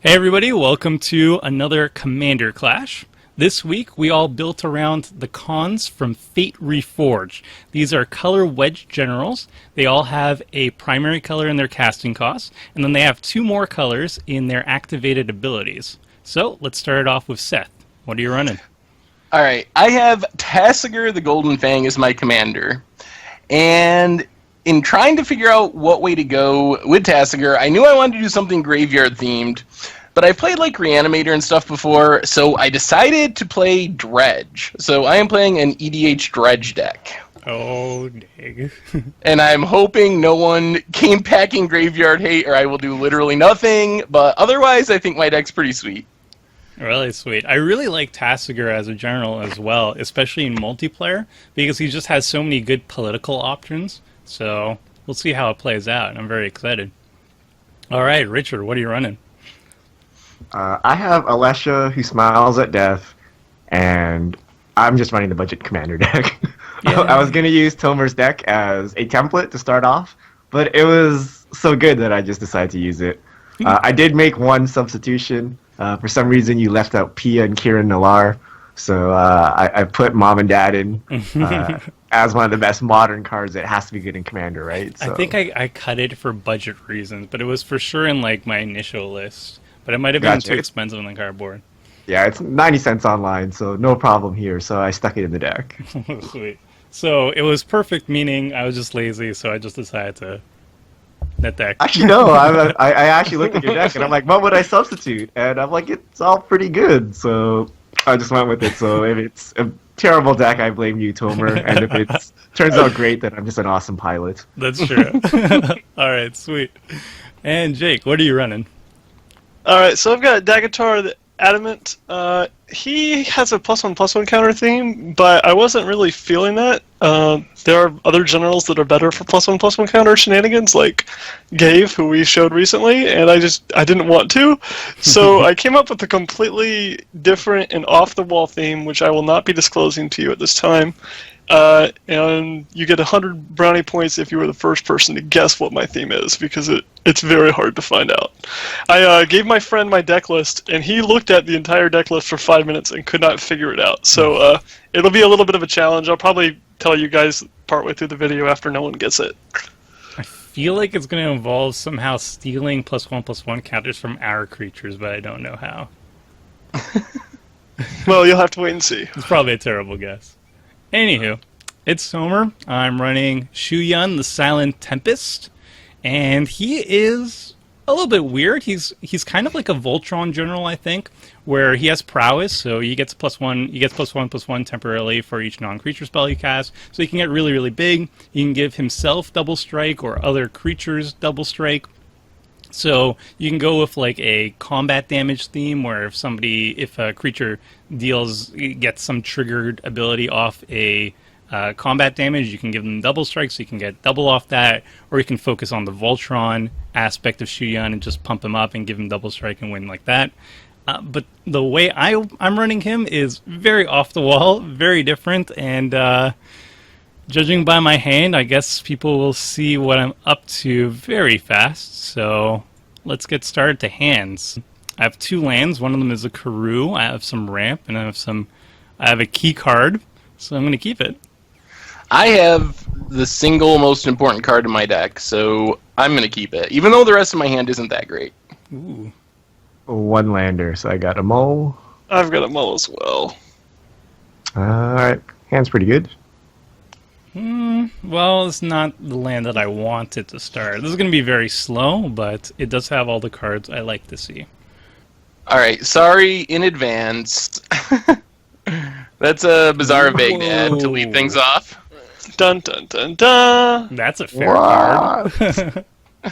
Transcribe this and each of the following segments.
Hey everybody, welcome to another Commander Clash. This week we all built around the cons from Fate Reforged. These are color wedge generals. They all have a primary color in their casting cost, and then they have two more colors in their activated abilities. So let's start it off with Seth. What are you running? Alright, I have Tasigur the Golden Fang as my commander. And in trying to figure out what way to go with Tasigur, I knew I wanted to do something graveyard themed, but I've played like Reanimator and stuff before, so I decided to play Dredge. So I am playing an EDH Dredge deck. Oh, dang. And I'm hoping no one came packing graveyard hate or I will do literally nothing, but otherwise I think my deck's pretty sweet. Really sweet. I really like Tasigur as a general as well, especially in multiplayer, because he just has so many good political options. So we'll see how it plays out. I'm very excited. All right, Richard, what are you running? I have Alesha, who smiles at death, and I'm just running the budget commander deck. Yeah. I was going to use Tomer's deck as a template to start off, but it was so good that I just decided to use it. I did make one substitution. For some reason, you left out Pia and Kieran Nalaar, so I put Mom and Dad in as one of the best modern cards that has to be good in Commander, right? So. I think I cut it for budget reasons, but it was for sure in like my initial list. But it might have been too expensive on the cardboard. Yeah, it's 90 cents online, so no problem here, so I stuck it in the deck. Sweet. So it was perfect, meaning I was just lazy, so I just decided to net deck. Actually, no, I actually looked at your deck, and I'm like, what would I substitute? And I'm like, it's all pretty good, so I just went with it. So if it's a terrible deck, I blame you, Tomer, and if it turns out great, then I'm just an awesome pilot. That's true. All right, sweet. And Jake, what are you running? Alright, so I've got Daghatar the Adamant. He has a +1/+1 counter theme, but I wasn't really feeling that. There are other generals that are better for +1/+1 counter shenanigans, like Gave, who we showed recently, and I didn't want to. So I came up with a completely different and off-the-wall theme, which I will not be disclosing to you at this time. And you get 100 brownie points if you were the first person to guess what my theme is, because it's very hard to find out. I gave my friend my deck list, and he looked at the entire deck list for 5 minutes and could not figure it out. So it'll be a little bit of a challenge. I'll probably tell you guys partway through the video after no one gets it. I feel like it's going to involve somehow stealing +1/+1 counters from our creatures, but I don't know how. Well, you'll have to wait and see. It's probably a terrible guess. Anywho, it's Tomer. I'm running Shu Yun, the Silent Tempest, and he is a little bit weird. He's kind of like a Voltron general, I think, where he has prowess, so he gets +1. He gets +1/+1 temporarily for each non-creature spell he casts. So he can get really, really big. He can give himself double strike or other creatures double strike. So you can go with like a combat damage theme where if a creature gets some triggered ability off a combat damage, you can give them double strike, so you can get double off that, or you can focus on the Voltron aspect of Shu Yun and just pump him up and give him double strike and win like that. But the way I'm running him is very off the wall, very different, and judging by my hand, I guess people will see what I'm up to very fast, so let's get started to hands. I have 2 lands. One of them is a Karoo. I have some ramp, and I have a key card, so I'm going to keep it. I have the single most important card in my deck, so I'm going to keep it, even though the rest of my hand isn't that great. Ooh. 1 lander, so I got a mole. I've got a mull as well. Alright, hand's pretty good. Well, it's not the land that I wanted to start. This is going to be very slow, but it does have all the cards I like to see. Alright, sorry in advance. That's a bizarre Baghdad to lead things off. Dun dun dun dun! That's a fair card.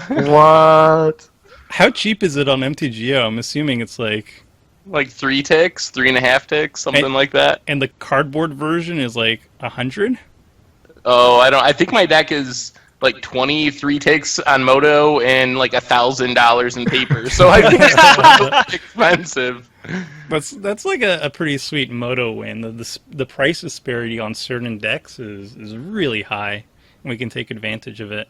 What? How cheap is it on MTGO? I'm assuming it's like 3 ticks, 3.5 ticks, something like that. And the cardboard version is like 100? Oh, I think my deck is like 23 ticks on Moto and like $1,000 in paper. So I think it's expensive. That's like a pretty sweet Moto win. The price disparity on certain decks is really high, and we can take advantage of it.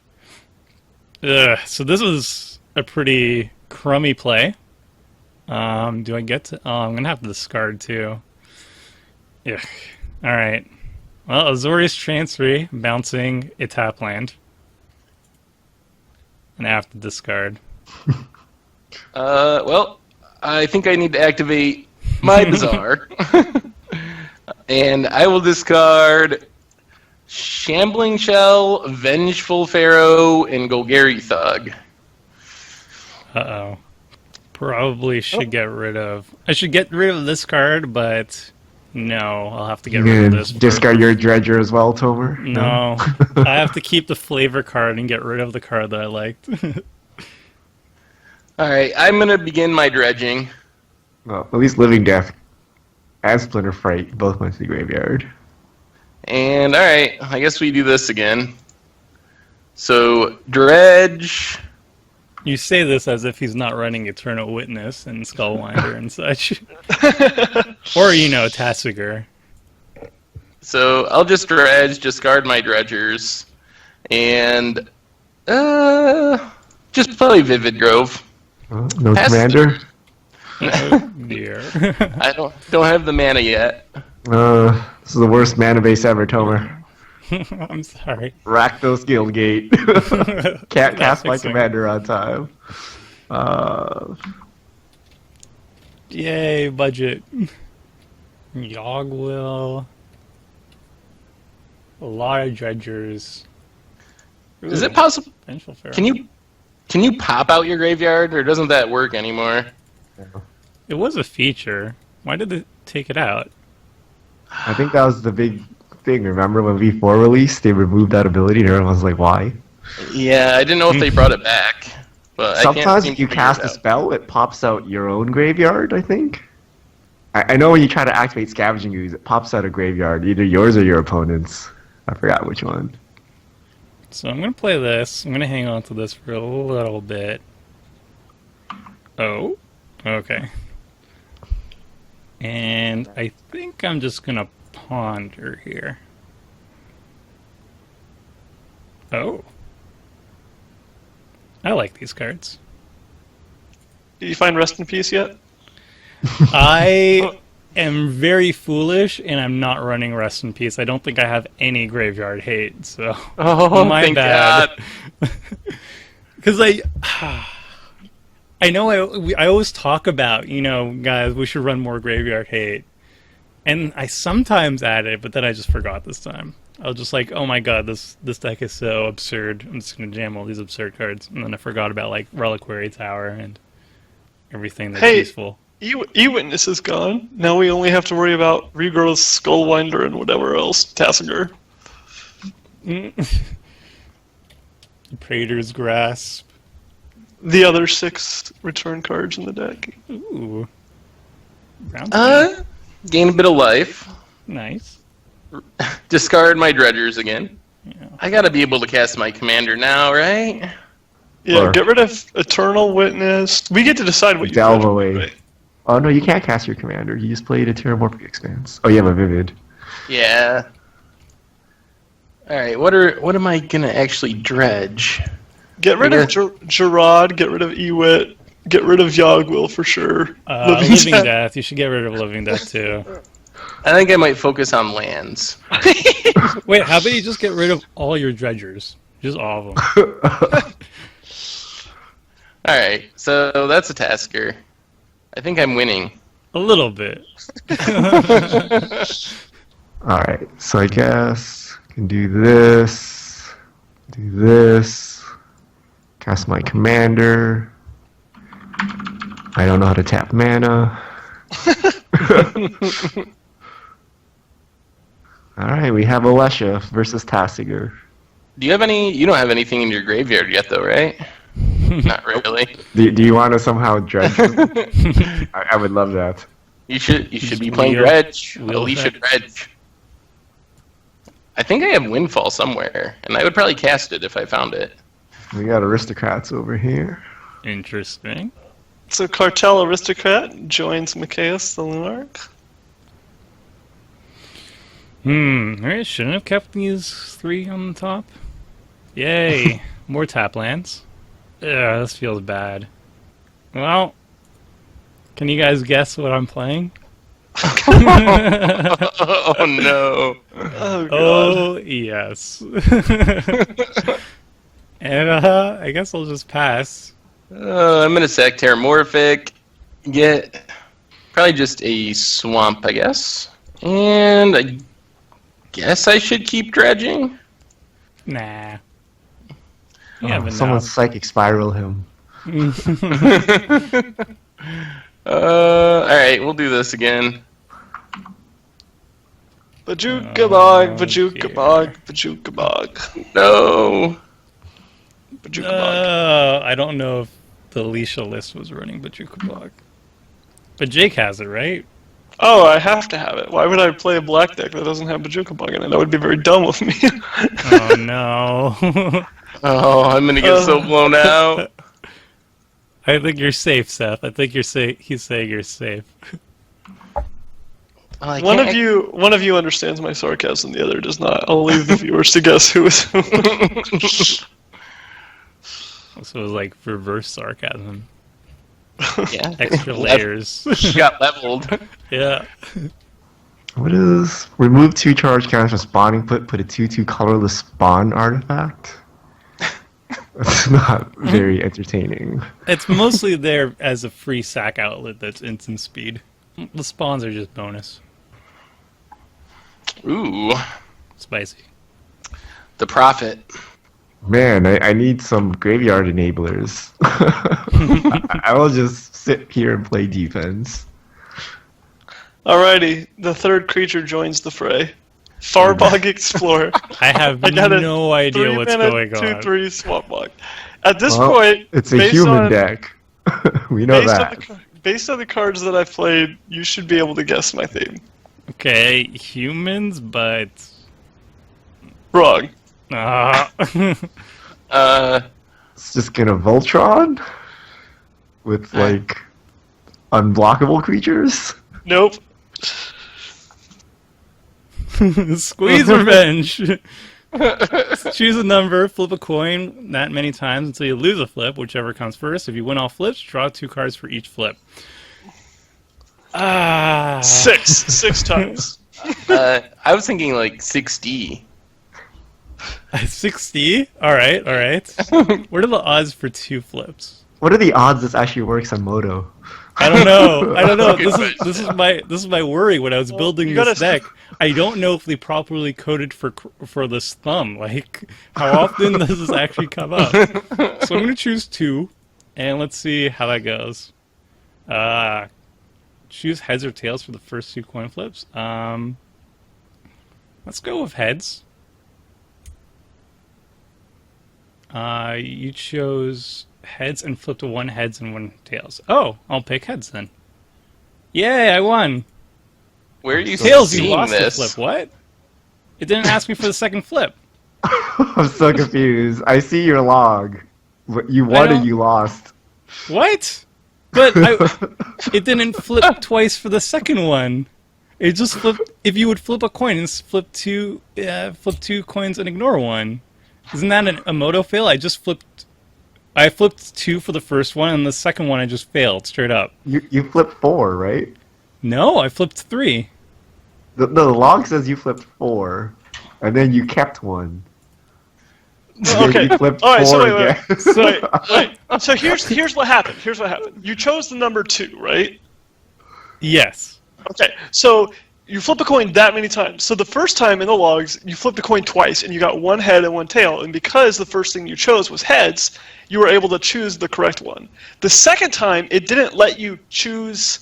So this was a pretty crummy play. Do I get to... Oh, I'm going to have to discard, too. Ugh. Alright. Well, Azorius Transfer, bouncing a tap land. And I have to discard. Well, I think I need to activate my Bazaar. And I will discard Shambling Shell, Vengeful Pharaoh, and Golgari Thug. Uh-oh. Probably should get rid of... I should get rid of this card, but... No, I'll have to get rid of this. Discard your Dredger as well, Tomer? No. I have to keep the flavor card and get rid of the card that I liked. Alright, I'm going to begin my dredging. Well, at least Living Death and Splinter Fright both went to the graveyard. And alright, I guess we do this again. So, dredge... You say this as if he's not running Eternal Witness and Skullwinder and such. Or, Tasigur. So, I'll just dredge, discard my dredgers, and... just play Vivid Grove. No commander? Oh, dear. I don't have the mana yet. This is the worst mana base ever, Tomer. I'm sorry. Rakdos Guildgate. Can't cast my fixing. commander on time. Yay, budget. Yogwill. A lot of dredgers. Ooh, Is it possible? Vengeful Pharaoh. Can you pop out your graveyard, or doesn't that work anymore? It was a feature. Why did they take it out? I think that was the big thing. Remember when V4 released, they removed that ability, and everyone was like, why? Yeah, I didn't know if they brought it back. But I can't Sometimes seem if you to figure cast it a out. spell, it pops out your own graveyard, I think. I know when you try to activate Scavenging Ooze, it pops out a graveyard, either yours or your opponent's. I forgot which one. So I'm going to play this. I'm going to hang on to this for a little bit. Oh, okay. And I think I'm just going to ponder here. Oh. I like these cards. Did you find Rest in Peace yet? I am very foolish, and I'm not running Rest in Peace. I don't think I have any graveyard hate, so Oh, my thank bad. God. Because I know I always talk about, guys, we should run more graveyard hate. And I sometimes add it, but then I just forgot this time. I was just like, oh my god, this deck is so absurd. I'm just going to jam all these absurd cards. And then I forgot about, Reliquary Tower and everything that's Hey. useful. E-Witness is gone. Now we only have to worry about Regrowth, Skullwinder, and whatever else. Tasigur. Praetor's Grasp. The other 6 return cards in the deck. Ooh. Brown Gain a bit of life. Nice. Discard my dredgers again. Yeah. I gotta be able to cast my commander now, right? Yeah, Or- get rid of Eternal Witness. We get to decide what you Delve dredge, away. right? Oh no, you can't cast your commander. You just played a Terramorphic Expanse. Oh, you have a Vivid. Yeah. Alright, what am I gonna actually dredge? Get rid Yeah. of Gerard, get rid of Ewit, get rid of Yogwill for sure. Living Death. You should get rid of Living Death, too. I think I might focus on lands. Wait, how about you just get rid of all your dredgers? Just all of them. Alright, so that's a Tasker. I think I'm winning. A little bit. Alright, so I guess I can do this, cast my commander. I don't know how to tap mana. Alright, we have Alesha versus Tasigur. Do you have any? You don't have anything in your graveyard yet, though, right? Not really. Do you want to somehow dredge? I would love that. You should be playing Wheel- dredge. wheel Alesha effect. dredge. I think I have Windfall somewhere, and I would probably cast it if I found it. We got aristocrats over here. Interesting. So Cartel Aristocrat joins Micaeus the Lunarch. Alright, shouldn't have kept these 3 on the top. Yay. More tap lands. Ugh, this feels bad. Well, Can you guys guess what I'm playing? Oh no. Oh god. Oh, yes. And I guess I'll just pass. I'm gonna sack Terramorphic. Get probably just a swamp, I guess. And I guess I should keep dredging. Nah. You have Someone enough. psychic spiral him. Alright, we'll do this again. Bajuka-bog, Oh, bajuka-bog, bajuka-bog, No. bajuka-bog. I don't know if the Alesha list was running Bajukabog. But Jake has it, right? Oh, I have to have it. Why would I play a black deck that doesn't have bajuka-bog in it? That would be very dumb of me. Oh, no. Oh, I'm gonna get so blown out. I think you're safe, Seth. I think you're safe. He's saying you're safe. Oh, One of you understands my sarcasm, the other does not. I'll leave the viewers to guess who is who. So it was like reverse sarcasm. Yeah. Extra layers. She got leveled. Yeah. What is remove 2 charge counters from spawning? Put a 2/2 colorless spawn artifact. That's not very entertaining. It's mostly there as a free sack outlet that's instant speed. The spawns are just bonus. Ooh, Spicy. the Prophet. Man, I need some graveyard enablers. I will just sit here and play defense. Alrighty, the third creature joins the fray. Farbog Explorer. I have I got a no idea what's 3-mana, going on. 2/3 swamp bog. At this Well, point, it's a based human on- deck. We know that. Based on the cards that I've played, you should be able to guess my theme. Okay, humans, but... Wrong. Ah. It's just gonna Voltron with like unblockable creatures. Nope. Squeeze revenge! Choose a number, flip a coin that many times until you lose a flip, whichever comes first. If you win all flips, draw 2 cards for each flip. Ah. 6 times. I was thinking like 6D. 60? Alright, alright. What are the odds for 2 flips? What are the odds this actually works on Moto? I don't know. I don't know. Okay, This is my worry when I was building you this gotta- deck. I don't know if they properly coded for this thumb. Like, how often does this actually come up? So I'm gonna choose 2, and let's see how that goes. Choose heads or tails for the first 2 coin flips. Let's go with heads. You chose heads and flipped to 1 heads and 1 tails. Oh, I'll pick heads then. Yay, I won. Where are you Tails, you seeing lost this? the flip. What? It didn't ask me for the second flip. I'm so confused. I see your log. You won and you lost. What? But it didn't flip twice for the second one. It just flipped. If you would flip a coin and flip 2 coins and ignore 1, isn't that a moto fail? I flipped 2 for the first one, and the second one I just failed straight up. You flipped 4, right? No, I flipped 3. The log says you flipped 4, and then you kept 1. Okay. You flipped All right. So 4 wait. again. Wait. So here's what happened. Here's what happened. You chose the number 2, right? Yes. Okay. So you flip a coin that many times. So the first time in the logs, you flipped a coin twice, and you got 1 head and 1 tail. And because the first thing you chose was heads, you were able to choose the correct one. The second time, it didn't let you choose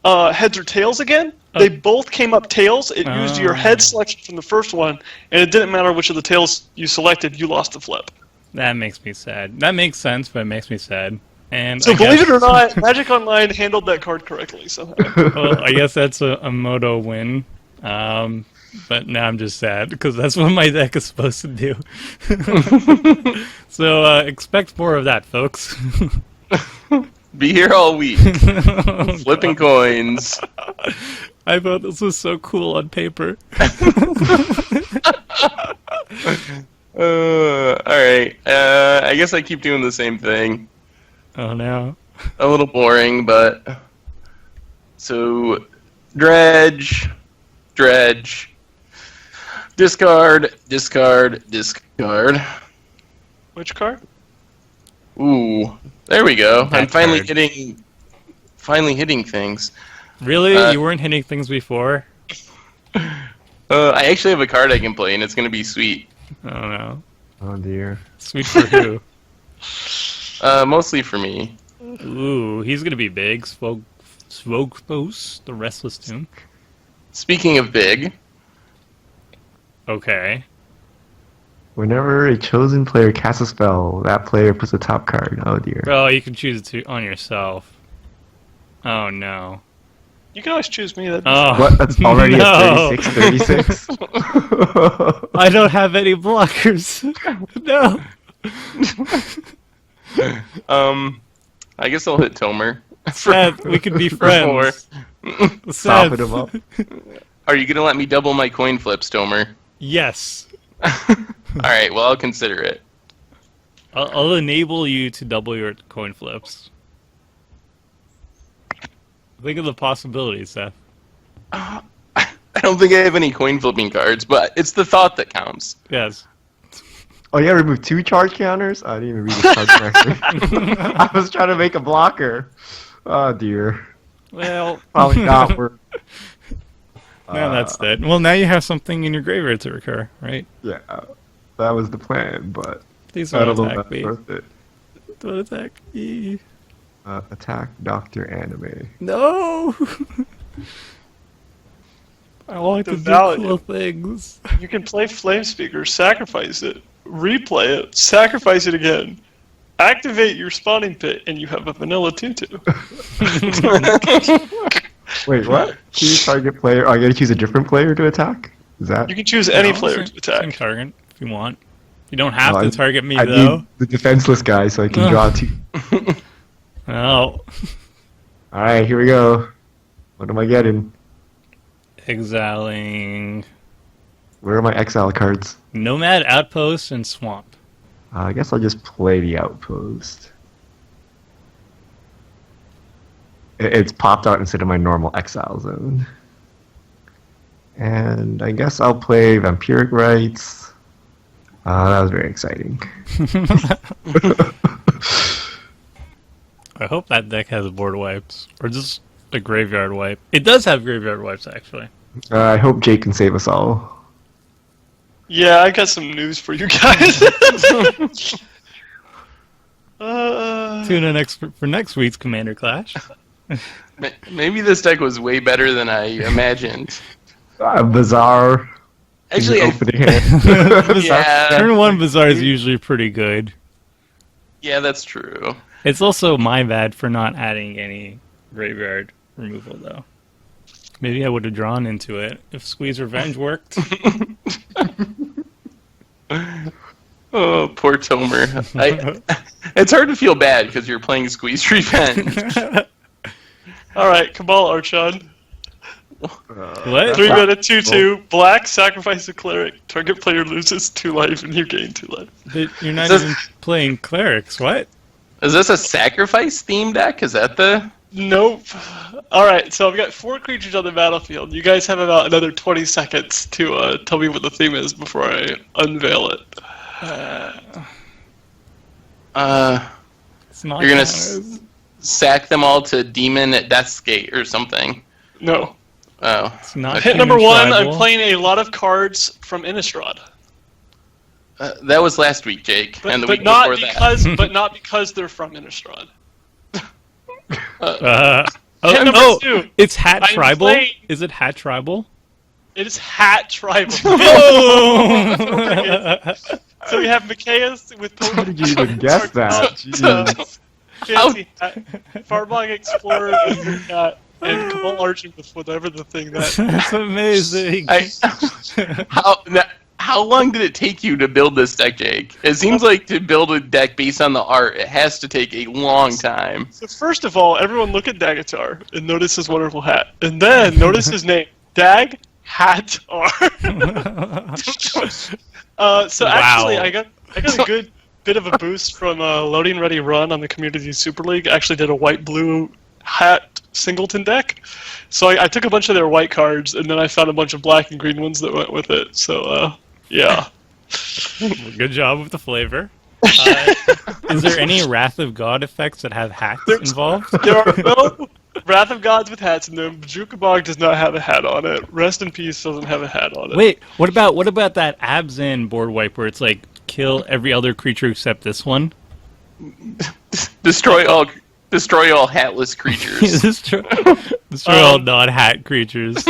heads or tails again. They both came up tails. It used your head selection from the first one, and it didn't matter which of the tails you selected. You lost the flip. That makes me sad. That makes sense, but it makes me sad. And So I believe guess- it or not, Magic Online handled that card correctly somehow. well, I guess that's a moto win. But now I'm just sad because that's what my deck is supposed to do. So expect more of that, folks. Be here all week, flipping coins. I thought this was so cool on paper. Alright. I guess I keep doing the same thing. Oh no. A little boring, but So, dredge, dredge, discard, discard, discard. Which card? Ooh, there we go. That I'm finally card. hitting things. Really? You weren't hitting things before? I actually have a card I can play, and it's gonna be sweet. Oh no. Oh dear. Sweet for who? Mostly for me. Ooh, he's gonna be big. Svogthos, the Restless Tomb. Speaking of big, Okay. Whenever a chosen player casts a spell, that player puts a top card. Oh dear. Oh, you can choose it on yourself. Oh no. You can always choose me. That Oh. What? That's already No. a 36. I don't have any blockers. No. I guess I'll hit Tomer. Seth, we could be for friends. Soften Seth. him up. Are you gonna let me double my coin flips, Tomer? Yes. Alright, well, I'll consider it. I'll enable you to double your coin flips. Think of the possibilities, Seth. I don't think I have any coin flipping cards, but it's the thought that counts. Yes. Oh yeah, remove 2 charge counters? I didn't even read the card correctly. I was trying to make a blocker. Oh dear. Well, Probably not work. now that's dead. Well, now you have something in your graveyard to recur, right? Yeah, that was the plan, but Please I don't don't know if attack that's me. worth it. Don't attack me. Attack Dr. Anime. No! I want to do Valid. cool things. You can play Flame Speaker, sacrifice it, replay it, sacrifice it again, activate your spawning pit, and you have a vanilla tutu. Wait, what? Choose target player. Oh, I gotta choose a different player to attack? Is that? You can choose any No, player same- to attack. Same target, if you want. You don't have No, to target me, I though. need the defenseless guy so I can Ugh. draw 2. Oh. Alright, here we go. What am I getting? Exiling Where are my exile cards? Nomad, Outpost, and Swamp. I guess I'll just play the outpost. It's popped out instead of my normal exile zone. And I guess I'll play Vampiric Rites. That was very exciting. I hope that deck has board wipes. Or just a graveyard wipe. It does have graveyard wipes, actually. I hope Jake can save us all. Yeah, I got some news for you guys. Tune in for next week's Commander Clash. Maybe this deck was way better than I imagined. Bizarre. Actually, Opening hand. yeah, Turn 1 Bazaar is usually pretty good. yeah, that's true. It's also my bad for not adding any graveyard removal, though. Maybe I would have drawn into it if Squeeze Revenge worked. Oh, poor Tomer. It's hard to feel bad because you're playing Squeeze Revenge. Alright, Cabal Archon. What? 3 mana 2/2, black, sacrifice a cleric. Target player loses 2 life and you gain 2 life. You're not This- even playing clerics. What? Is this a sacrifice theme deck? Is that the... Nope. Alright, so I've got 4 creatures on the battlefield. You guys have about another 20 seconds to tell me what the theme is before I unveil it. It's not You're gonna counters. sack them all to Demon at Death's Gate or something. No. Oh. It's not Hit human number 1, tribal. I'm playing a lot of cards from Innistrad. That was last week, Jake, and the But week not before because that. but not because they're from Innistrad. Oh, number oh, 2. it's Hat I'm Tribal? playing- Is it Hat Tribal? It is Hat Tribal. Oh! So we have Mikaeus with How did you even guess that? Jeez. Fancy Hat, Farbog Explorer with Hat, and Cabal Archon with whatever the thing that. That's amazing. How long did it take you to build this deck, Jake? It seems like to build a deck based on the art, it has to take a long time. So first of all, everyone look at Daghatar and notice his wonderful hat, and then notice his name, Dag Hatar. Actually, I got a good bit of a boost from Loading Ready Run on the Community Super League. I actually did a white-blue hat singleton deck. So I took a bunch of their white cards, and then I found a bunch of black and green ones that went with it. So, yeah. Good job with the flavor. Is there any Wrath of God effects that have hats involved? There are no Wrath of Gods with hats in them. Bajuka Bog does not have a hat on it. Rest in Peace doesn't have a hat on it. Wait, what about that Abzan board wipe where it's like kill every other creature except this one? Destroy all hatless creatures. destroy all non-hat creatures.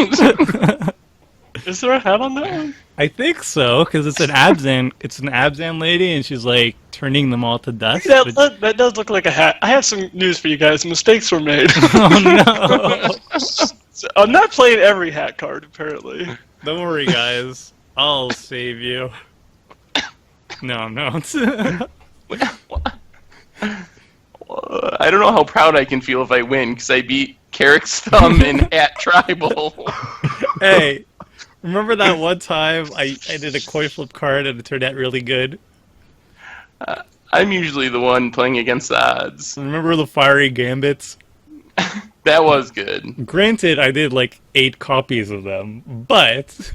Is there a hat on that one? I think so, because it's an Abzan. It's an Abzan lady, and she's like turning them all to dust. That does look like a hat. I have some news for you guys. Mistakes were made. Oh no! So, I'm not playing every hat card, apparently. Don't worry, guys. I'll save you. No, I'm not. I don't know how proud I can feel if I win, because I beat Carrick's Thumb in Hat Tribal. Hey, remember that one time I did a coin flip card and it turned out really good? I'm usually the one playing against the odds. Remember the fiery gambits? That was good. Granted, I did like 8 copies of them, but...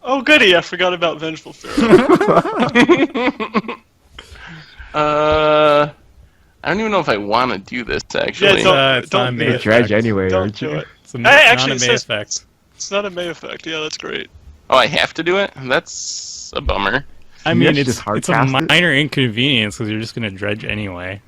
Oh, goody, I forgot about Vengeful Pharaoh. I don't even know if I want to do this, actually. Yeah, it's not a May Dredge effect. anyway, Don't aren't do you? it. It's a, Hey, not actually, a it May says- effect. It's not a May effect. Yeah, that's great. Oh, I have to do it? That's a bummer. I You mean, actually it's just hard a cast it? minor inconvenience because you're just going to dredge anyway.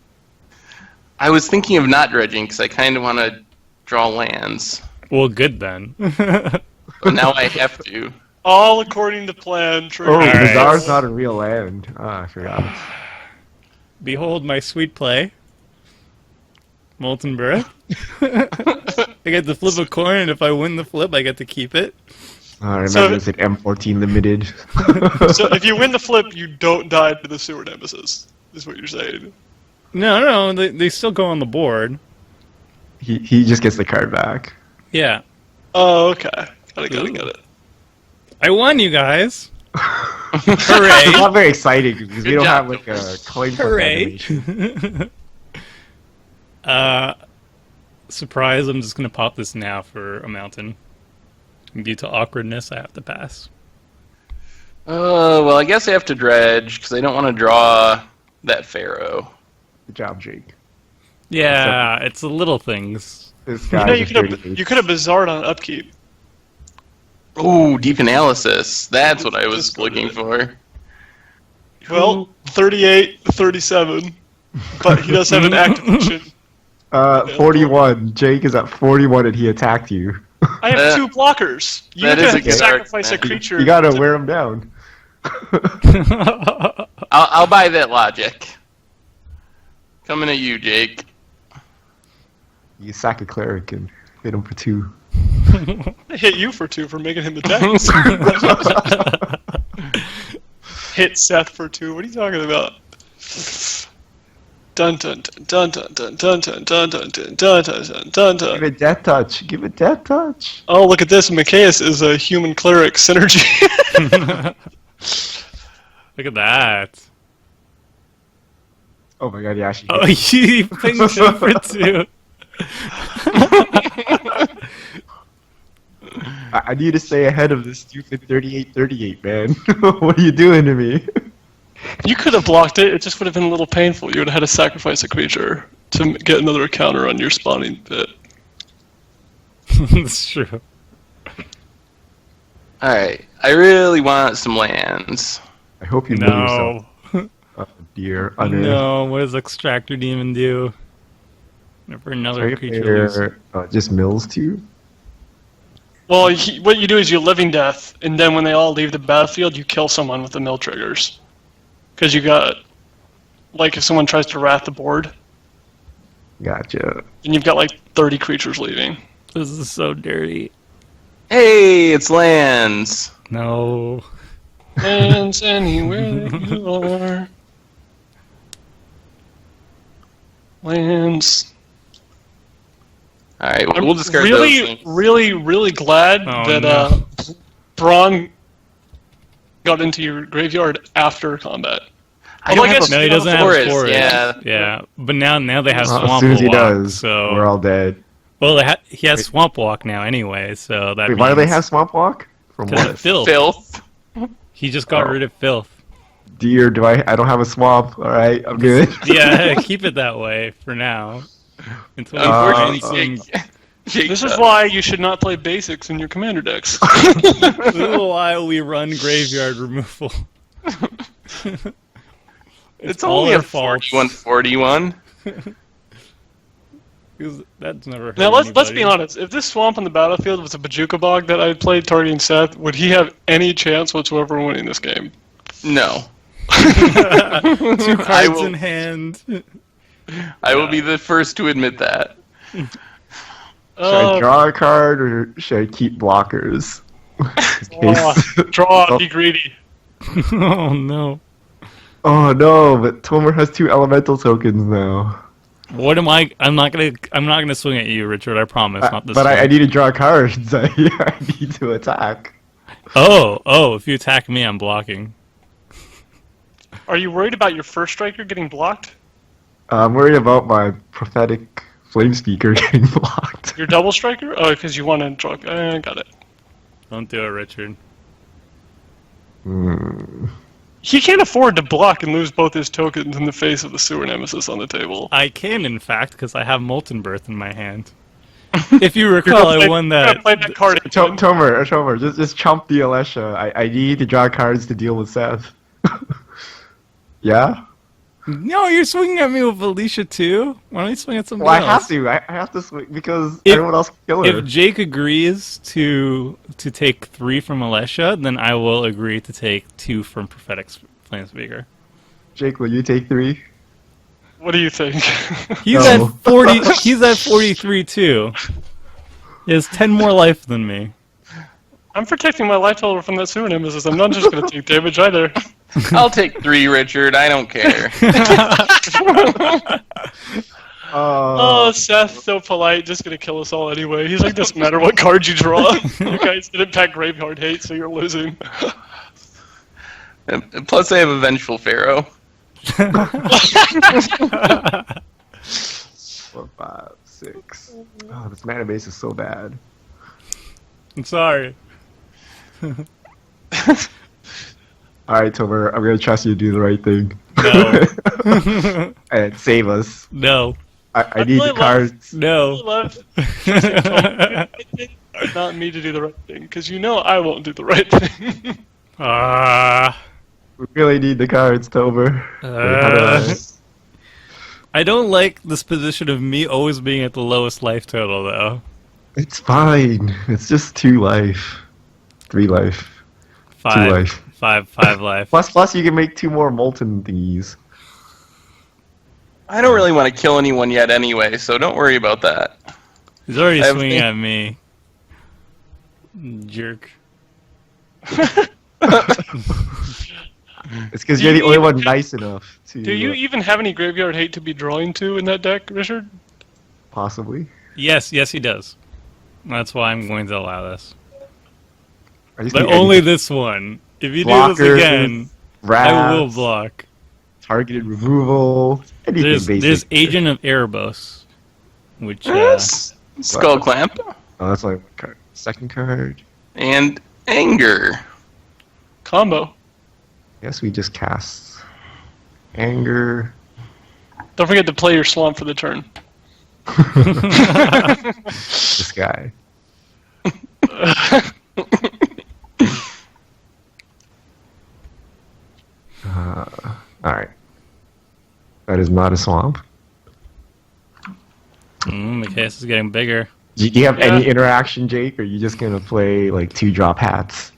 I was thinking of not dredging, because I kind of want to draw lands. Well, good then. But now I have to. All according to plan. True. Oh, Alright. Bazaar's not a real land. Ah, I forgot. Behold my sweet play. Molten Birth. I get to flip a coin, and if I win the flip, I get to keep it. I So- remember it's at M14 limited. So if you win the flip, you don't die to the sewer nemesis. Is what you're saying. No, they still go on the board. he just gets the card back. Yeah. Oh, okay. Got it. I won, you guys. It's Hooray. not very exciting because we Good don't job. have like a coin flip Hooray. animation. Surprise, I'm just going to pop this now for a mountain. Due to awkwardness, I have to pass. Well, I guess I have to dredge, because I don't want to draw that Pharaoh. Good job, Jake. Yeah, it's the little things. This You guy know, is you could have bazared on upkeep. Ooh, deep analysis. That's what I was Just looking for. Well, 38, 37. But he does have an activation. 41. Jake is at 41 and he attacked you. I have 2 blockers. You that have is a to good sacrifice a argument. creature. You gotta wear him down. I'll buy that logic. Coming at you, Jake. You sack a cleric and hit him for 2. I hit you for 2 for making him attack. Hit Seth for 2. What are you talking about? Dun dun dun dun dun dun dun dun dun dun dun dun dun Give dun. it death touch. Give it death touch. Oh, look at this. Micaeus is a human cleric synergy. Look at that. Oh my god, yeah, she Oh, you pinged him for 2. I need to stay ahead of this stupid 38-38, man. What are you doing to me? You could have blocked it. It just would have been a little painful. You would have had to sacrifice a creature to get another counter on your spawning bit. That's true. Alright, I really want some lands. I hope you know No. yourself. Oh dear. Unearthed. No, what does Extractor Demon do? Never another Sorry, creature loses. just mills too? Well, what you do is you living death, and then when they all leave the battlefield, you kill someone with the mill triggers. Because you got, like, if someone tries to wrath the board, Gotcha. and you've got like 30 creatures leaving. This is so dirty. Hey, it's lands. No. Lands anywhere that you are. Lands. Alright, I'm we'll discard those really, things. really glad Oh, that no. Braun got into your graveyard after combat. I don't have a No, he doesn't have forest, forest. yeah. Yeah, but now they have Well, Swamp as soon as he Walk, does, so we're all dead. Well, he has Swamp Walk now anyway, so that Wait, why do they have Swamp Walk? From Because what? of filth. Filth. He just got Oh. rid of filth. Dear, I don't have a swamp. All right, I'm good. Yeah, keep it that way for now. Until we find Unfortunately, some... Jake This is does. why you should not play basics in your commander decks. A little while we run graveyard removal. It's only our a fault. 41-41. Because that's never hurt Now let's be anybody. honest. If this swamp on the battlefield was a Bajuka Bog that I played targeting Seth, would he have any chance whatsoever of winning this game? No. 2 cards will- in hand. I will be the first to admit that. Should I Uh, draw a card or should I keep blockers? draw, be greedy. Oh no. Oh no, but Tomer has 2 elemental tokens now. What am I? I'm not gonna swing at you, Richard. I promise. Not this But I time. need to draw cards. I need to attack. Oh! If you attack me, I'm blocking. Are you worried about your first striker getting blocked? I'm worried about my prophetic flame speaker getting blocked. Your double striker? Oh, because you want to draw. Got it. Don't do it, Richard. He can't afford to block and lose both his tokens in the face of the sewer nemesis on the table. I can, in fact, because I have Molten Birth in my hand. If you recall, I won that. Play that card again. Tomer, just chump the Alesha. I need to draw cards to deal with Seth. Yeah? No, you're swinging at me with Alesha too. Why don't you swing at somebody Well, I else? have to. I have to swing because If- everyone else can kill her. If Jake agrees to take 3 from Alesha, then I will agree to take 2 from Prophetic Flamespeaker. Jake, will you take 3? What do you think? He's No. at 40. He's at 43 too. He has 10 more life than me. I'm protecting my life total from that sewer nemesis. I'm not just going to take damage either. I'll take 3, Richard. I don't care. Oh, Seth, so polite, just going to kill us all anyway. He's like, doesn't matter what card you draw. You guys didn't pack Graveyard Hate, so you're losing. Plus, I have a Vengeful Pharaoh. 4, 5, 6. Oh, this mana base is so bad. I'm sorry. Alright, Tomer, I'm gonna trust you to do the right thing. No. And save us. No. I need really the cards. No. Love not me to do the right thing, because you know I won't do the right thing. We really need the cards, Tomer. How do I don't like this position of me always being at the lowest life total, though. It's fine. It's just 2 life. 3 life. 2 Five. life. Five life. Plus, you can make 2 more molten thingies. I don't really want to kill anyone yet anyway, so don't worry about that. He's already I have swinging think- at me. Jerk. It's because Do you're the you only even- one nice enough to. Do you even have any Graveyard Hate to be drawing to in that deck, Richard? Possibly. Yes, he does. That's why I'm going to allow this. I just But need only anything. this one. If you do Blockers, this again, I Wrath, will block. targeted removal. Anything There's basic. Agent of Erebos, which Skull Clamp. Oh, that's like one card. Second card. And Anger. Combo. Guess we just cast Anger. Don't forget to play your Swamp for the turn. This guy. Alright. That is not a swamp. the case is getting bigger. Do you have Yeah. any interaction, Jake, or are you just gonna play like 2-drop hats?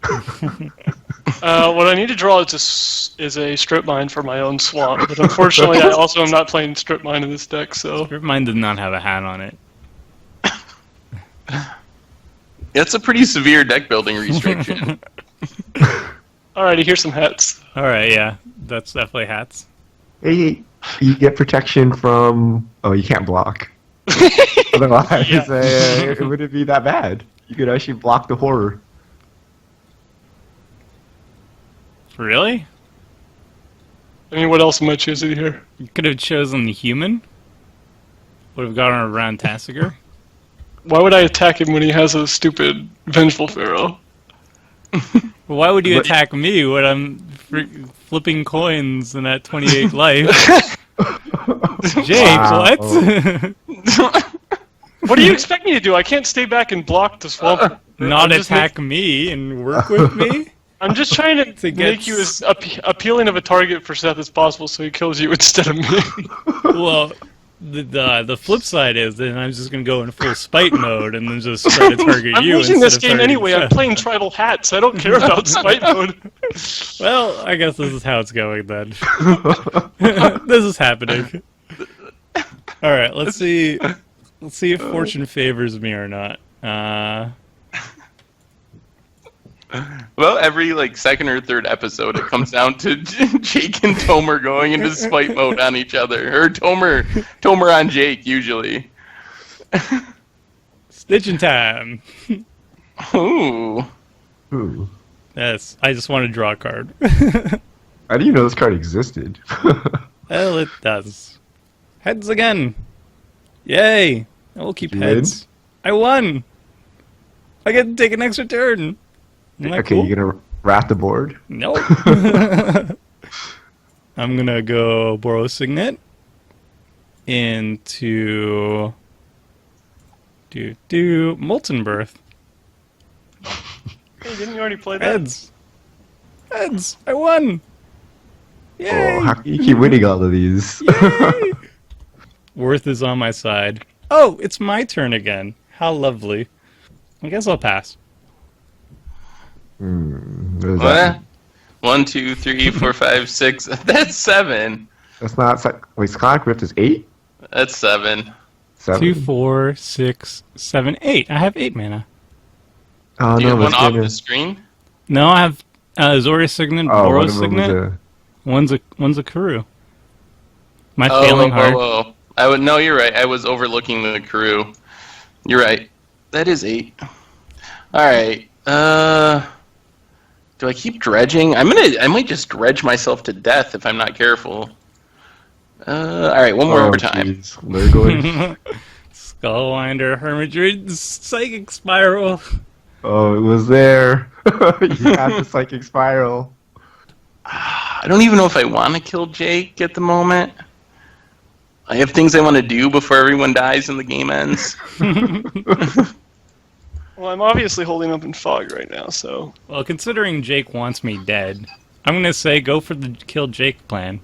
What I need to draw is a strip mine for my own Swamp, but unfortunately I also am not playing strip mine in this deck, so... Mine did not have a hat on it. It's a pretty severe deck building restriction. Alrighty, here's some hats. Alright, yeah. That's definitely hats. Hey, you get protection from. Oh, you can't block. Otherwise, Yeah. it wouldn't be that bad. You could actually block the horror. Really? I mean, what else am I choosing here? You could have chosen the human. Would have gotten around Tasigur. Why would I attack him when he has a stupid Vengeful Pharaoh? Well, why would you But- attack me when I'm flipping coins and at 28 life? Jake, Wow. what? What do you expect me to do? I can't stay back and block the swamp. Not I'm just attack me and work with me? I'm just trying to To get make you as appealing of a target for Seth as possible, so he kills you instead of me. Well, the flip side is then I'm just gonna go in full spite mode and then just try to target I'm you. losing instead this of game targeting anyway. I'm Seth. playing tribal hats. I don't care about spite mode. Well, I guess this is how it's going then. This is happening. All right, let's see. Let's see if fortune favors me or not. Well, every like second or third episode, it comes down to Jake and Tomer going into spite mode on each other, or Tomer on Jake usually. Stitching time. Ooh. Ooh. Yes, I just want to draw a card. I didn't even know this card existed. Well, it does. Heads again. Yay! I will keep You heads. I won. I get to take an extra turn. Isn't that Okay, cool? you're gonna wrap the board? Nope. I'm gonna go borrow a signet into Molten Birth. Hey, didn't you already play that? Heads. Heads. I won. Yay. Oh, how can you keep winning all of these? Yay. Worth is on my side. Oh, it's my turn again. How lovely. I guess I'll pass. What is that? What? 1, 2, 3, 4, 5, 6. That's 7. That's not. Wait, Sonic Rift is 8? That's 7. 7? 2, 4, 6, 7, 8. I have 8 mana. Oh, Do you no, have one but off it's gonna- the screen? No, I have Zora Signet, Oh, Boros one of them Signet. was One's a Kuru. Am I failing hard? Oh. I would. No, you're right. I was overlooking the crew. You're right. That is 8. All right. Do I keep dredging? I might just dredge myself to death if I'm not careful. All right, one more time. Jeez. They're going. Skullwinder, Hermitry, Psychic Spiral. Oh, it was there. You had the Psychic Spiral. I don't even know if I want to kill Jake at the moment. I have things I want to do before everyone dies and the game ends. Well, I'm obviously holding up in fog right now, so... Well, considering Jake wants me dead, I'm gonna say go for the kill Jake plan.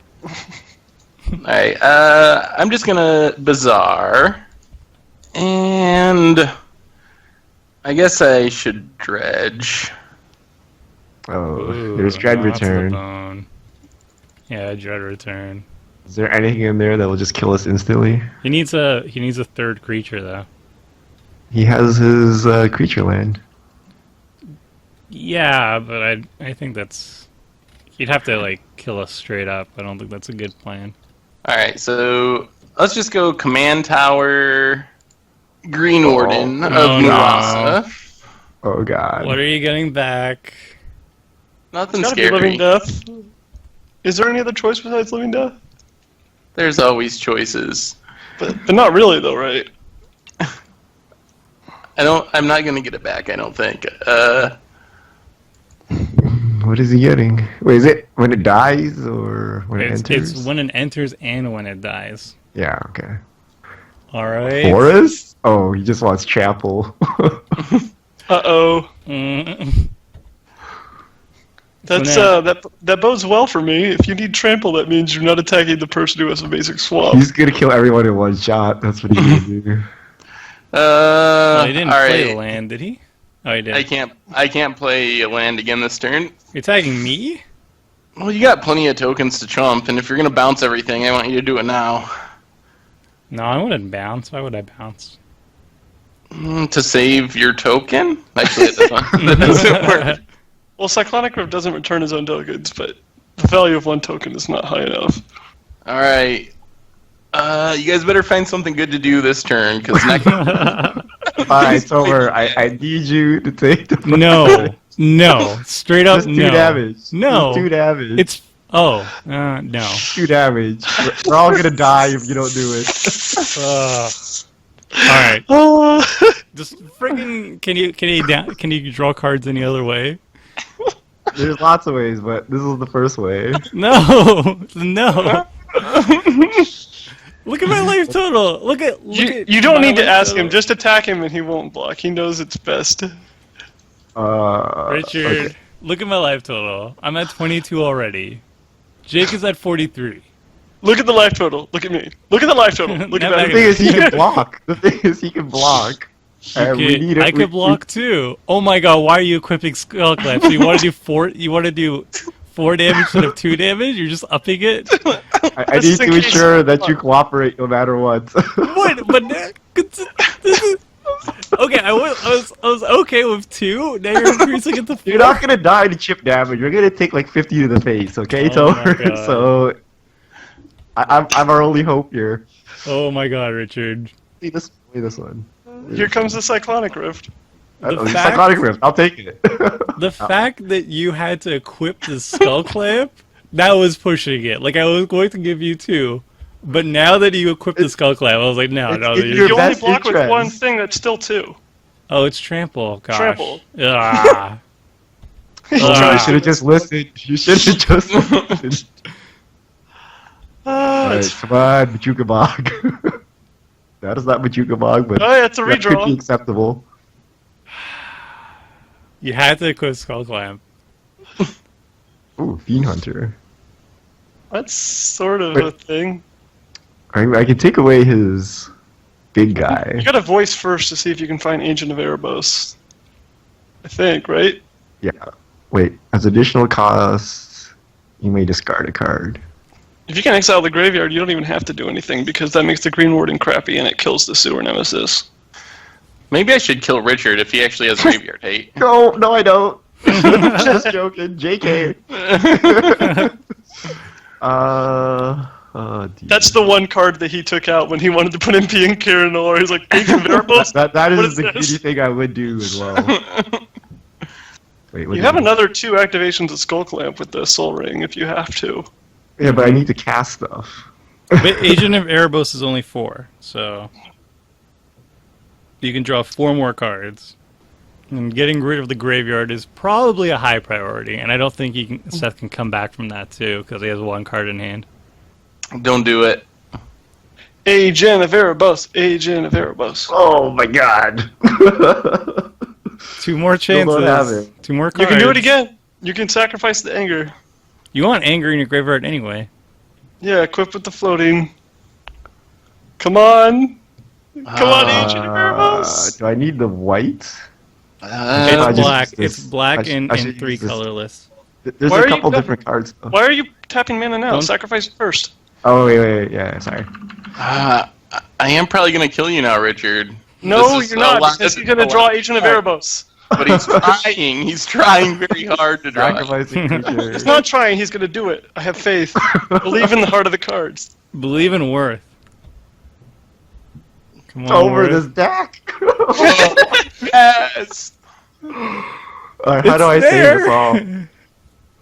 Alright, I'm just gonna Bazaar. And... I guess I should dredge. Oh, there's Dread lots of Return. bone. Yeah, Dread Return. Is there anything in there that will just kill us instantly? He needs a third creature though. He has his creature land. Yeah, but I think that's he'd have to like kill us straight up. I don't think that's a good plan. Alright, so let's just go Command Tower, Green Warden of Oh, no. Nuasa. Oh god. What are you getting back? Nothing It's gotta be Living scary. Death. Is there any other choice besides Living Death? There's always choices. But not really, though, right? I'm not gonna get it back, I don't think. What is he getting? Wait, is it when it dies or when it enters? It's when it enters and when it dies. Yeah, okay. All right. Forest? Oh, he just wants Chapel. Uh-oh. Mm. That's So that bodes well for me. If you need trample, that means you're not attacking the person who has a basic swamp. He's gonna kill everyone in one shot. That's what he's gonna do. Well, he didn't all play the right. land, did he? Oh, he did. I can't play a land again this turn. You're tagging me? Well, you got plenty of tokens to chump, and if you're gonna bounce everything, I want you to do it now. No, I wouldn't bounce. Why would I bounce? To save your token? Actually, that doesn't work. Well, Cyclonic Rift doesn't return his own tokens, but the value of one token is not high enough. All right. You guys better find something good to do this turn, because next. Alright, Tomer, I need you to take the No, straight up Just no. 2 damage. No. Just 2 damage. It's no. 2 damage. We're all gonna die if you don't do it. Ugh. right. Oh. Just friggin' can you draw cards any other way? There's lots of ways, but this is the first way. No, no. Look at my life total. Look at You don't my need to life ask total. him. Just attack him and he won't block. He knows it's best. Richard, okay. look at my life total. I'm at 22 already. Jake is at 43. Look at the life total. Look at me. Look at the life total. Look at Not The that. thing is, he can block. The thing is, he can block. And we need I could block too. Oh my god, why are you equipping Skull Clap? So you want to do 4? You want to do 4 damage instead of 2 damage? You're just upping it. I need to ensure that you cooperate no matter what. What? But okay, I was okay with 2. Now you're increasing it to 4. You're not gonna die to chip damage. You're gonna take like 50 to the face. Okay, Oh my Tomer. God. So I'm our only hope here. Oh my god, Richard. Play this one. Here comes the Cyclonic Rift. The It's fact- Psychotic Rift. I'll take it. The fact that you had to equip the Skull Clamp, that was pushing it. Like, I was going to give you 2, but now that you equipped the Skull Clamp, I was like, no, it's no. in you're- your You only best block with interest. one thing that's still 2. Oh, it's Trample. Gosh. Trample. Ah. You should have just listened. You should have just listened. Alright, It's- come on, Machuka That is not Machuka but Oh, yeah, it's a that could be redraw. acceptable. You had to equip Skull Clamp. Ooh, Fiend Hunter. That's sort of Wait. a thing. I can take away his big guy. You gotta voice first to see if you can find Agent of Erebos. I think, right? Yeah. Wait, as additional costs, you may discard a card. If you can exile the graveyard, you don't even have to do anything because that makes the green warding crappy and it kills the sewer nemesis. Maybe I should kill Richard if he actually has graveyard hate. No, I don't. Just joking. JK. Dear. That's the one card that he took out when he wanted to put in P and Kieran or he's like, Agent of Erebos? That What is is the this? greedy thing I would do as well. Wait, what You is have it? another 2 activations of Skull Clamp with the Soul Ring if you have to. Yeah, but I need to cast stuff. But Agent of Erebos is only 4, so you can draw 4 more cards. And getting rid of the graveyard is probably a high priority, and I don't think Seth can come back from that too because he has 1 card in hand. Don't do it. Agent of Erebos, Agent of Erebos. Oh my god. 2 more Still don't have chances. it. 2 more You cards. can do it again. You can sacrifice the anger. You want anger in your graveyard anyway. Yeah, equip with the floating. Come on. Come on, Agent of Erebos. Do I need the white? Uh, I It's just black. use this. It's black I should- and I should 3 use this. colorless. There's Why a are you couple done? different cards. Though. Why are you tapping mana now? Don't- Sacrifice it first. Oh wait, yeah, sorry. I am probably gonna kill you now, Richard. No, This is you're a not, lot- because he's going to a draw lot- Agent of Erebos. But he's trying. He's trying very hard to draw. Sacrificing creature. He's not trying, he's going to do it. I have faith. Believe in the heart of the cards. Believe in Worth. Come on, Over Worth. this deck. Yes. Alright, how do I save us all?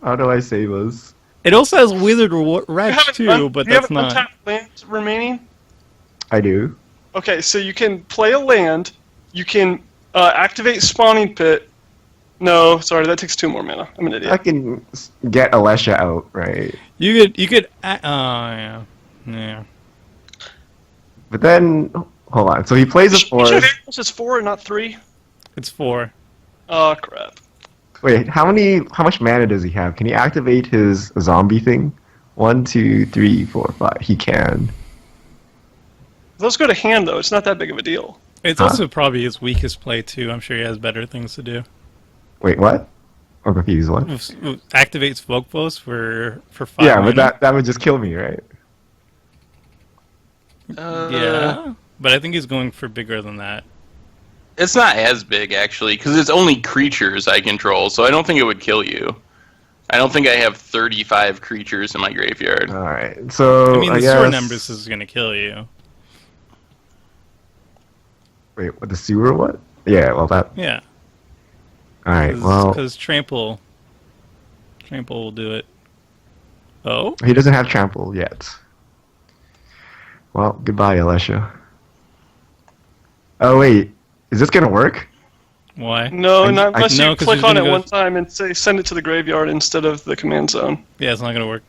How do I save us? It also has Withered You Wretch have too, but you have that's not. untapped land remaining? I do. Okay, so you can play a land, you can activate Spawning Pit. No, sorry, that takes 2 more mana. I'm an I idiot. can get Alesha out, right? You could. Yeah. But then, hold on. So he plays a Agent of forest. Erebos is 4 and not 3? It's 4. Oh, crap. Wait, how much mana does he have? Can he activate his zombie thing? 1, 2, 3, 4, 5. He can. Those go to hand, though. It's not that big of a deal. It's also probably his weakest play too. I'm sure he has better things to do. Wait, what? I'm confused. What? Activates Smoke Post for 5. Yeah, mana. but that would just kill me, right? Yeah, but I think he's going for bigger than that. It's not as big actually, because it's only creatures I control, so I don't think it would kill you. I don't think I have 35 creatures in my graveyard. All right. So I mean, the guess... Sword Embers is going to kill you. Wait, what? The sewer? What? Yeah. Well, that. Yeah, All right. Well, because Trample will do it. Oh, he doesn't have trample yet. Well, goodbye, Alesha. Oh wait, is this gonna work? Why? No, not unless no, you 'cause click he's on it gonna go- one time and say send it to the graveyard instead of the command zone. Yeah, it's not gonna work.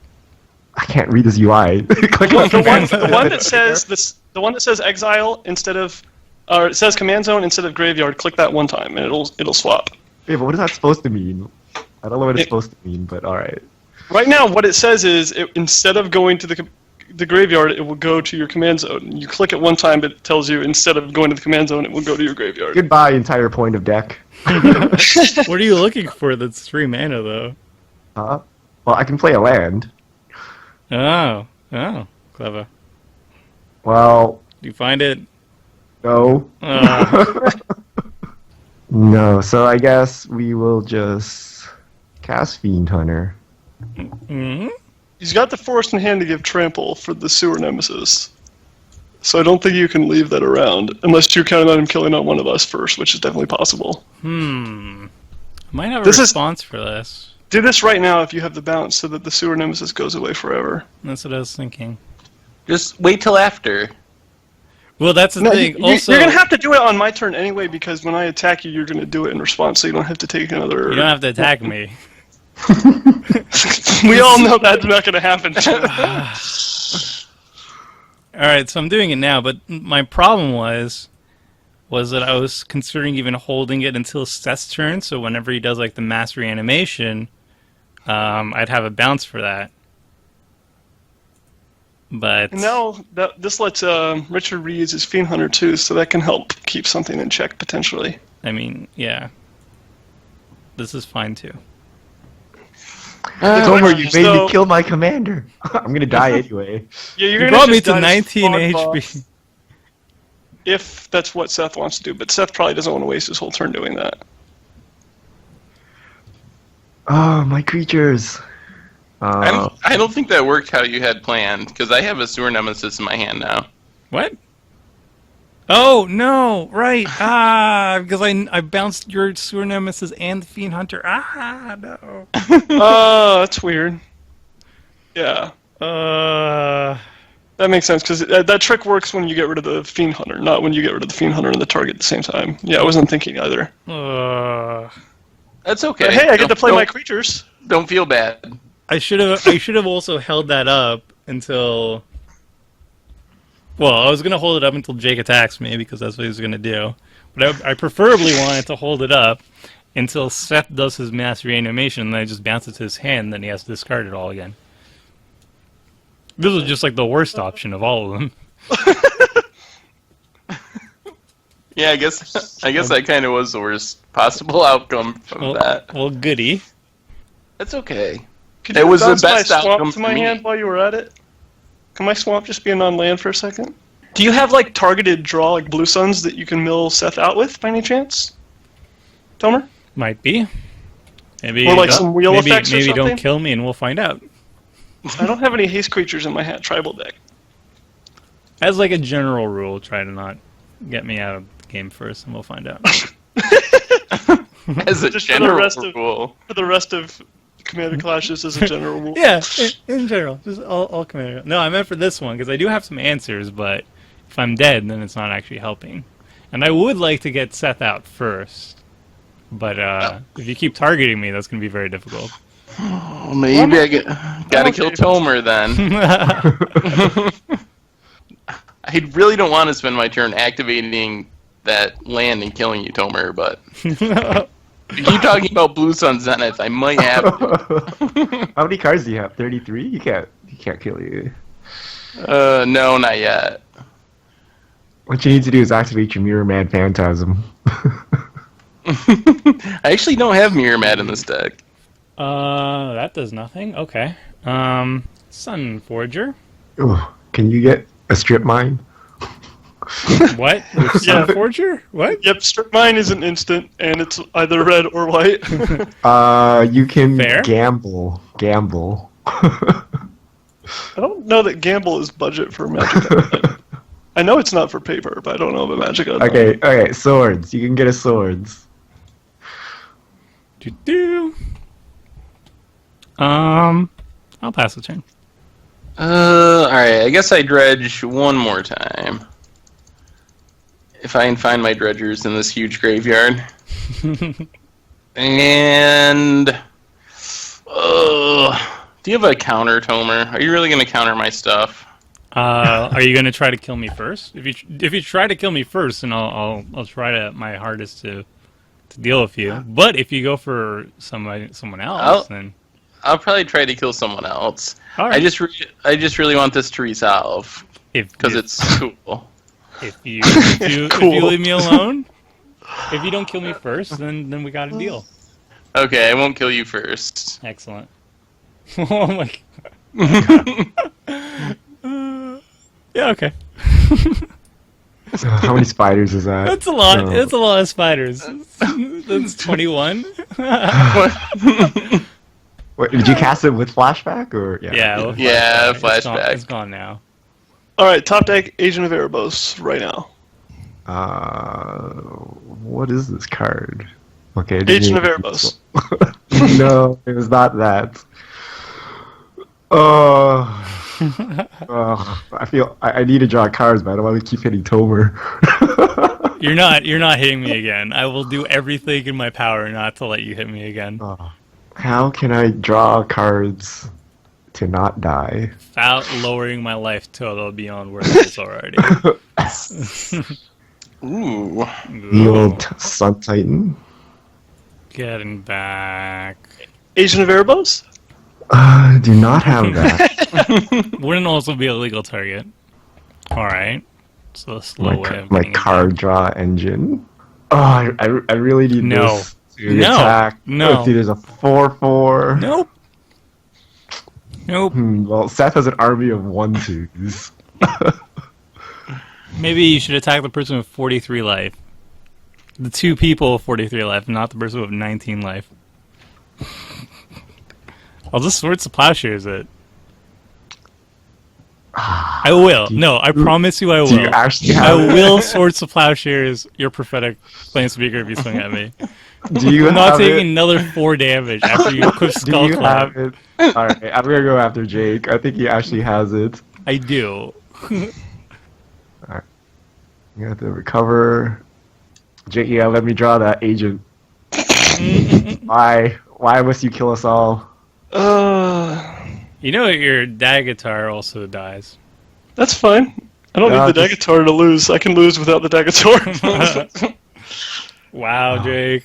I can't read this UI. Click on The one that says the one that says exile instead of, or it says command zone instead of graveyard. Click that one time and it'll swap. Wait, but what is that supposed to mean? I don't know what it's supposed to mean, but all right. Right now, what it says is instead of going to the graveyard, it will go to your command zone. You click it one time, it tells you instead of going to the command zone, it will go to your graveyard. Goodbye, entire point of deck. What are you looking for that's 3 mana, though? Huh? Well, I can play a land. Oh, clever. Well, Do you find it? no. No, so I guess we will just cast Fiend Hunter. Mm-hmm. He's got the forest in hand to give trample for the sewer nemesis. So I don't think you can leave that around, unless you're counting on him killing on one of us first, which is definitely possible. I might have a This is- response for this. Do this right now if you have the bounce, so that the sewer nemesis goes away forever. That's what I was thinking. Just wait till after. Well, that's the thing. Also, you're going to have to do it on my turn anyway, because when I attack you, you're going to do it in response, so you don't have to take another... you don't have to attack me. We all know that's not going to happen. Alright, so I'm doing it now, but my problem was that I was considering even holding it until Seth's turn, so whenever he does like the mass reanimation, I'd have a bounce for that. But And now, this lets Richard reuse his Fiend Hunter too, so that can help keep something in check, potentially. I mean, yeah. This is fine too. Tomer, you made So- me kill my commander. I'm gonna die anyway. Yeah, you're You gonna brought me just to die 19 frog HP. boss if that's what Seth wants to do, but Seth probably doesn't want to waste his whole turn doing that. Oh, my creatures. I don't think that worked how you had planned, because I have a sewer nemesis in my hand now. What? Oh, no, right. Because I bounced your Sewer Nemesis and the Fiend Hunter. No. Oh, that's weird. Yeah. That makes sense, because that trick works when you get rid of the Fiend Hunter, not when you get rid of the Fiend Hunter and the target at the same time. Yeah, I wasn't thinking either. That's okay. But hey, I get to play my Don't- creatures. Don't feel bad. I should have also held that up until... Well, I was going to hold it up until Jake attacks me, because that's what he was going to do. But I preferably wanted to hold it up until Seth does his mass reanimation, and then I just bounce it to his hand, and then he has to discard it all again. This was just like the worst option of all of them. Yeah, I guess that kind of was the worst possible outcome of that. Well, goody. That's okay. Could It you was the bounce my best outcome swamp to for my me. hand while you were at it? Can my swamp just be a non-land for a second? Do you have like targeted draw like Blue Suns that you can mill Seth out with by any chance? Tomer? Might be. Maybe. Or like some wheel maybe, effects or maybe something? don't kill me, and we'll find out. I don't have any haste creatures in my tribal deck. As like a general rule, try to not get me out of the game first, and we'll find out. As a Just for the general rest of- rule. For the rest of Commander Clashes as a general rule. Yeah, in general, just all commander. No, I meant for this one because I do have some answers, but if I'm dead, then it's not actually helping. And I would like to get Seth out first, but if you keep targeting me, that's going to be very difficult. Oh, maybe I gotta kill Tomer then. I really don't want to spend my turn activating that land and killing you, Tomer, but if you keep talking about Blue Sun Zenith, I might have to. How many cards do you have? 33? You can't kill you. No, not yet. What you need to do is activate your Mirror Man Phantasm. I actually don't have Mirror Mat in this deck. That does nothing. Okay. Sun Forger. Ooh, can you get a strip mine? What? With Sun Forger? What? Yep, Strip Mine is an instant, and it's either red or white. You can Fair. gamble. I don't know that Gamble is budget for Magic Online. I know it's not for paper, but I don't know about Magic Online. Okay, swords. You can get a swords. I'll pass the turn. Alright, I guess I dredge one more time. if I can find my dredgers in this huge graveyard. And do you have a counter, Tomer? Are you really going to counter my stuff? Are you gonna try to kill me first? If you try to kill me first, then I'll try my hardest to deal with you. But if you go for someone else, then I'll probably try to kill someone else. all right. I just really want this to resolve because If it's cool. if you leave me alone, if you don't kill me first, then we got a deal. Okay, I won't kill you first. Excellent. Oh my god. Yeah, okay. How many spiders is that? That's a lot. No. That's a lot of spiders. That's 21. Wait, did you cast it with flashback or Yeah. with Yeah, flashback. flashback. It's gone now. All right, top deck Agent of Erebos right now. What is this card? Okay. Agent of Erebos. No, it was not that. I feel I need to draw cards, but I don't want to keep hitting Tomer. You're not hitting me again. I will do everything in my power not to let you hit me again. How can I draw cards to not die? Without lowering my life total beyond where it is already. Ooh. The old Sun Titan. Getting back. Agent of Erebos? Do not have that. Wouldn't also be a legal target. Alright. So a slow way of my getting it card back. draw engine. Oh, I really need No. this to No. attack. No. Oh, see, there's a 4/4. Nope. Nope. Well, Seth has an army of 1/2s. Maybe you should attack the person with 43 life. The two people with 43 life, not the person with 19 life. I'll just Swords to Plowshares it. I will. No, I promise you I will. Do you actually I have it? will Swords to Plowshares your prophetic Planespeaker if you swing at me. Do you I'm not have taking it? another 4 damage after you equip Do Skull you Club. have it? Alright, I'm gonna go after Jake. I think he actually has it. I do. You have to recover. Jake, yeah, let me draw that agent. Why? Why must you kill us all? You know your Daghatar also dies. That's fine. I don't need the just- Daghatar to lose. I can lose without the Daghatar. Wow, Jake.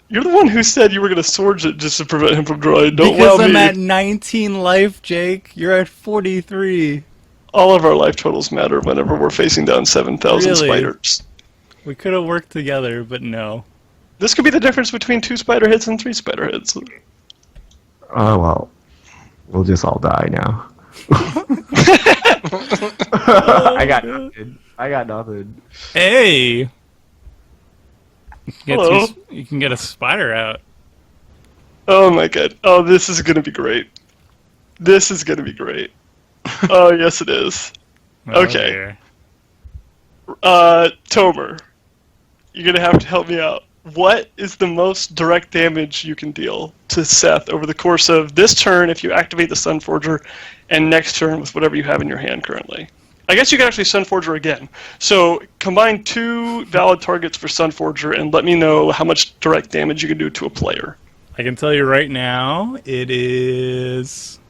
You're the one who said you were going to sword it just to prevent him from drawing. Don't Because wow I'm me. at 19 life, Jake. You're at 43. All of our life totals matter whenever we're facing down 7,000 Really? spiders. We could have worked together, but no. This could be the difference between 2 spider hits and 3 spider hits. Oh well, we'll just all die now. I got nothing. I got nothing. Hey! Hello. You can get a spider out. Oh my god. Oh, this is going to be great. This is going to be great. Oh, yes it is. Oh, Okay. dear. Tomer, you're going to have to help me out. What is the most direct damage you can deal to Seth over the course of this turn if you activate the Sunforger, and next turn with whatever you have in your hand currently? I guess you can actually Sunforger again. So combine 2 valid targets for Sunforger and let me know how much direct damage you can do to a player. I can tell you right now, it is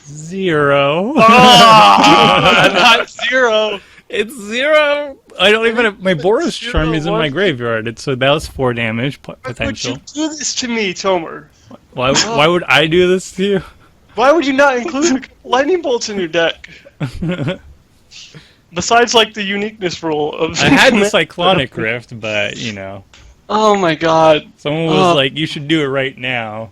0. Not 0. It's 0. I don't even have, my Boros Charm is in my 0, graveyard. So that was 4 damage Why would potential. you do this to me, Tomer? Why would I do this to you? Why would you not include lightning bolts in your deck? Besides, like, the uniqueness rule of... I had the Cyclonic Rift, but, you know, Oh my god. someone was like, you should do it right now.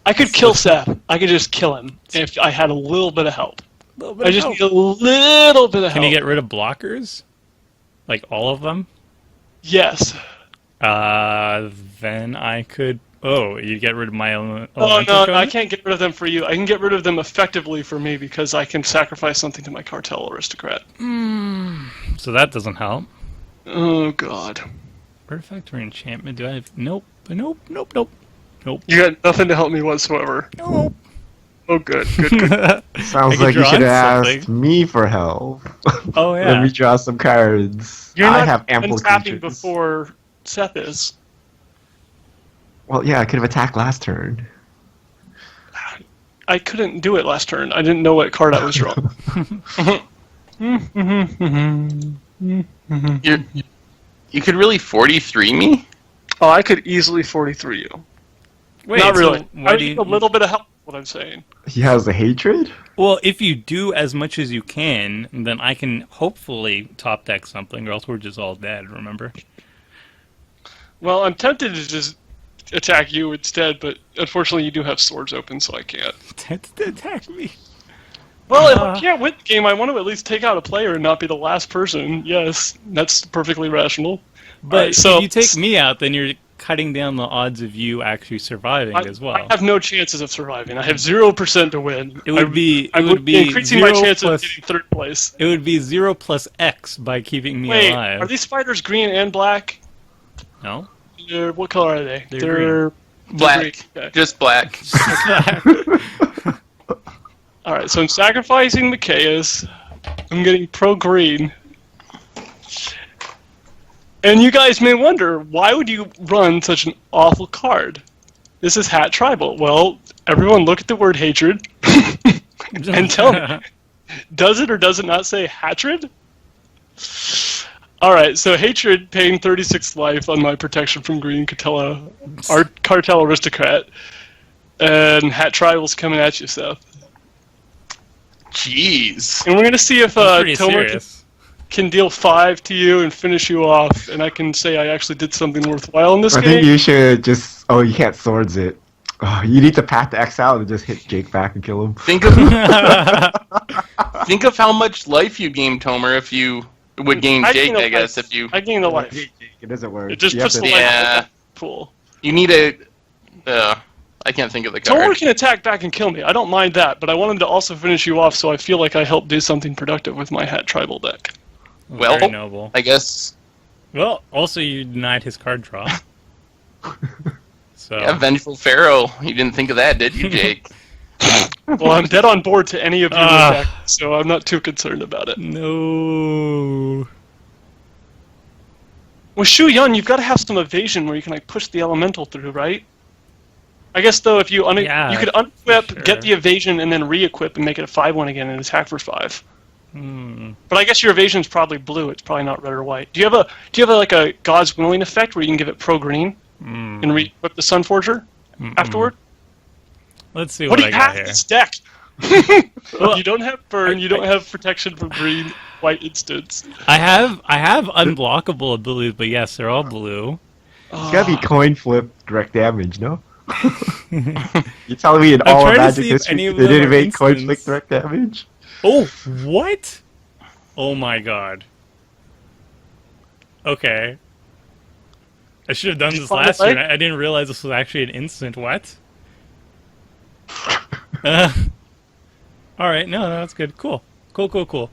I could kill Seth. I could just kill him if I had a little bit of help. I just need a little bit of help. Can you get rid of blockers? Like all of them? Yes. Then I could... Oh, you get rid of my Oh elemental no, code? I can't get rid of them for you. I can get rid of them effectively for me because I can sacrifice something to my cartel aristocrat. So that doesn't help. Oh god. Artifact or enchantment? Do I have... Nope. Nope. Nope. Nope. Nope. You got nothing to help me whatsoever. Nope. Oh, good, good, good. Sounds I could like you draw should have something. asked me for help. Oh Let yeah. me draw some cards. You're I not have ample tapping creatures. before Seth is. Well, yeah, I could have attacked last turn. I couldn't do it last turn. I didn't know what card I was drawing. You could really 43 me? Oh, I could easily 43 you. Wait, Not so really. why I do need you? a little bit of help. What I'm saying. He has a hatred? Well, if you do as much as you can, then I can hopefully top deck something, or else we're just all dead. Remember? Well, I'm tempted to just attack you instead, but unfortunately you do have swords open, so I can't. Attempt to attack me. Well, if I can't win the game, I want to at least take out a player and not be the last person. Yes, that's perfectly rational. But Alright, so if you take me out, then you're cutting down the odds of you actually surviving as well. I have no chances of surviving. I have 0% to win. It would be. I It would be increasing my 0 chances plus. of getting third place. It would be 0 plus X by keeping me Wait, alive. are these spiders green and black? No. What color are they? They're Black. green. Okay. Just black. All right, so I'm sacrificing Mikaeus. I'm getting pro green. And you guys may wonder, why would you run such an awful card? This is Hat Tribal. Well, everyone look at the word hatred and tell me, does it or does it not say hatred? Alright, so hatred paying 36 life on my protection from green cartel aristocrat. And Hat Tribal's coming at you, Seth. Jeez. And we're gonna see if That's pretty Tomer serious. can deal 5 to you and finish you off, and I can say I actually did something worthwhile in this I game. think you should just. Oh, you can't swords it. Oh, you need to path the X out and just hit Jake back and kill him. Think of think of how much life you gain, Tomer, if you would gain Jake, gain a I guess, life. if you... I gain a life. It doesn't work. It just You have puts to- the life Yeah. in the pool. You need a... I can't think of the card. Tomer can attack back and kill me. I don't mind that, but I want him to also finish you off, so I feel like I helped do something productive with my Hat Tribal deck. Well, Very noble. I guess... Well, also you denied his card draw. So Yeah, Vengeful Pharaoh. You didn't think of that, did you, Jake? Well, I'm dead on board to any of your Ah. deck, so I'm not too concerned about it. no. With Shu Yun, you've got to have some evasion where you can like push the elemental through, right? I guess though, if you Yeah, you could unequip, sure. get the evasion, and then re-equip and make it a 5/1 again and attack for 5. Hmm. But I guess your evasion's probably blue. It's probably not red or white. Do you have like a God's Willing effect where you can give it pro green and re-equip the Sun Forger afterward? Let's see What what, do I you got have in here. this deck? Well, You don't have burn. You don't have protection from green, white instants. I have unblockable abilities, but yes, they're all blue. It's gotta be coin flip direct damage, no? You're telling me in I'm all of trying to Magic see if any history of they them didn't are make coin instants. flip direct damage? Oh, what? Oh my god. Okay. I should have done Did you this find last it, year. Mike? I didn't realize this was actually an instant. What? All right. No, that's good. Cool. Cool.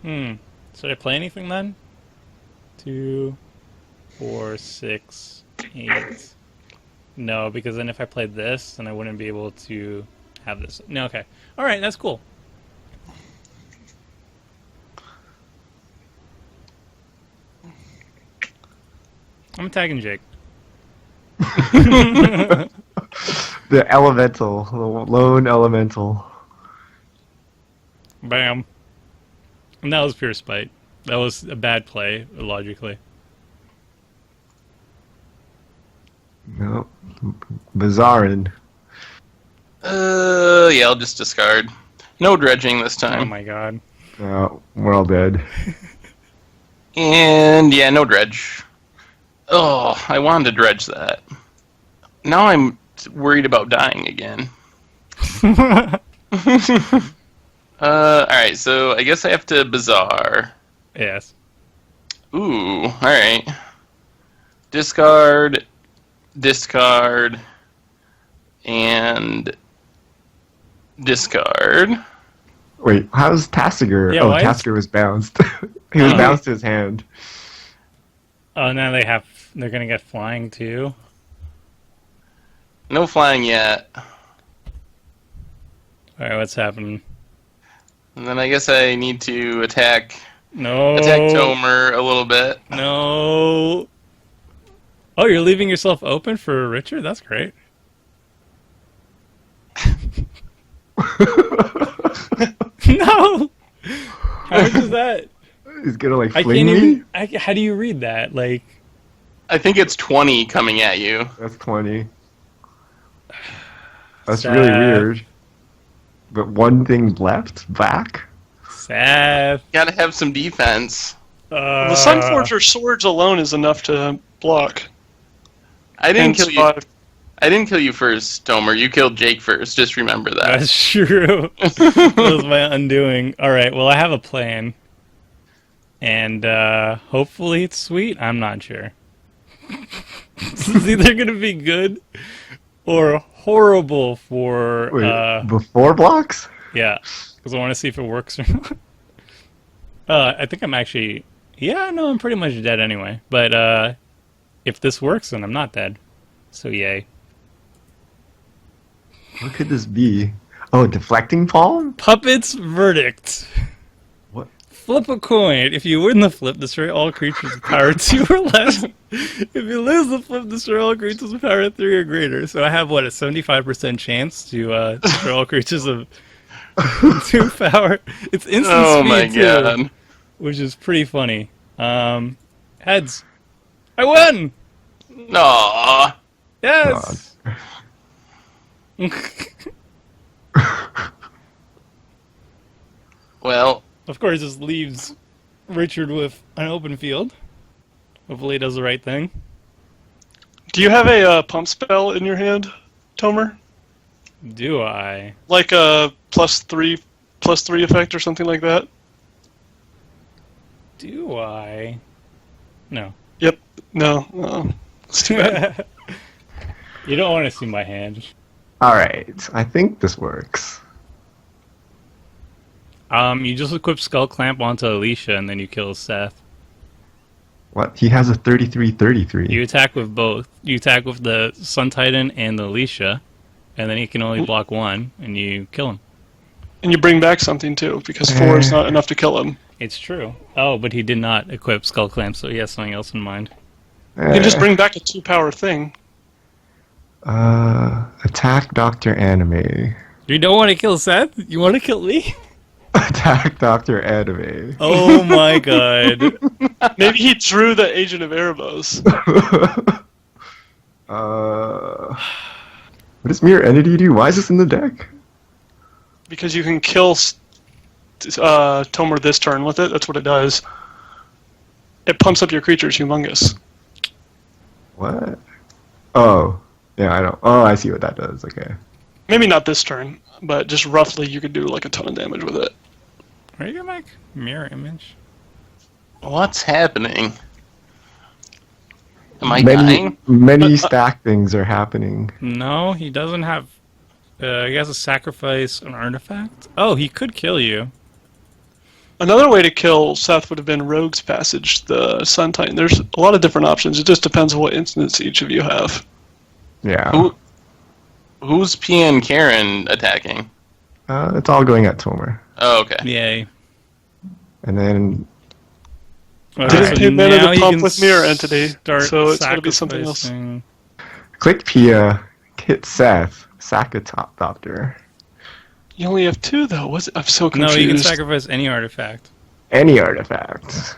Should I play anything then? 2, 4, 6, 8. No, because then if I played this, then I wouldn't be able to have this. No, okay. All right, that's cool. I'm attacking Jake. The elemental, the lone elemental. Bam. And that was pure spite. That was a bad play, logically. No, Bazarin. Yeah, I'll just discard. No dredging this Oh time. my god. We're all dead. And yeah, no dredge. Oh, I wanted to dredge that. Now I'm worried about dying again. Alright, so I guess I have to Bazaar. Yes. Ooh, alright. Discard, and discard. Wait, how's Tasigur? Yeah, Oh, why is- Tasigur was bounced. He was bounced to his hand. Oh, now they're gonna get flying too. No flying yet. Alright, what's happening? And then I guess I need to attack No. Tomer a little bit. No. Oh, you're leaving yourself open for Richard? That's great. No! How much is that? He's gonna like I fling can't me? even... how do you read that? Like... I think it's 20 coming at you. That's 20. That's Sad. really weird. But one thing left back? Seth. Gotta have some defense. The Sunforger swords alone is enough to block. I didn't and kill you. survive. I didn't kill you first, Tomer. You killed Jake first. Just remember that. That's true. That was my undoing. Alright, well, I have a plan. And, hopefully it's sweet. I'm not sure. This is either going to be good or horrible for... Wait, before blocks? Yeah, because I want to see if it works or not. I think I'm actually... Yeah, no, I'm pretty much dead anyway. But, if this works, then I'm not dead. So, yay. What could this be? Oh, deflecting palm? Puppet's verdict. What? Flip a coin. If you win the flip, destroy all creatures with power 2 or less. If you lose the flip, destroy all creatures with power 3 or greater. So I have, what, a 75% chance to destroy all creatures of 2 power. It's instant Oh speed, my too, god. which is pretty funny. Heads. I won! Aww. Yes! Well, Of course, this leaves Richard with an open field. Hopefully he does the right thing. Do you have a pump spell in your hand, Tomer? Do I? Like a +3 effect or something like that? Do I? No. Yep. No. It's too bad. You don't want to see my hand. Alright, I think this works. You just equip Skull Clamp onto Alesha and then you kill Seth. What? He has a 33-33. You attack with both. You attack with the Sun Titan and the Alesha, and then he can only block one, and you kill him. And you bring back something too, because 4 is not enough to kill him. It's true. Oh, but he did not equip Skull Clamp, so he has something else in mind. You can just bring back a 2-power thing. Attack Dr. Anime. You don't want to kill Seth? You want to kill me? Attack Dr. Anime. Oh my god. Maybe he drew the Agent of Erebos. What does Mirror Entity do? Why is this in the deck? Because you can kill Tomer this turn with it. That's what it does. It pumps up your creatures humongous. What? Oh. Yeah, I don't. Oh, I see what that does. Okay. Maybe not this turn, but just roughly you could do like a ton of damage with it. Are you gonna make mirror image? what's happening? Am I dying? Many stack things are happening. No, he doesn't have... he has to sacrifice an artifact? Oh, he could kill you. Another way to kill Seth would have been Rogue's Passage, the Sun Titan. There's a lot of different options. It just depends on what instance each of you have. Yeah. Who's P and Karen attacking? It's all going at Tomer. Oh, okay. Yay. And then... Didn't pay mana now to you pump can with Mirror Entity, start so it's gotta be something else. sacrificing- Click Pia, hit Seth, sack a top doctor. You only have 2 though. I'm so confused. No, you can sacrifice any artifact. Any artifact.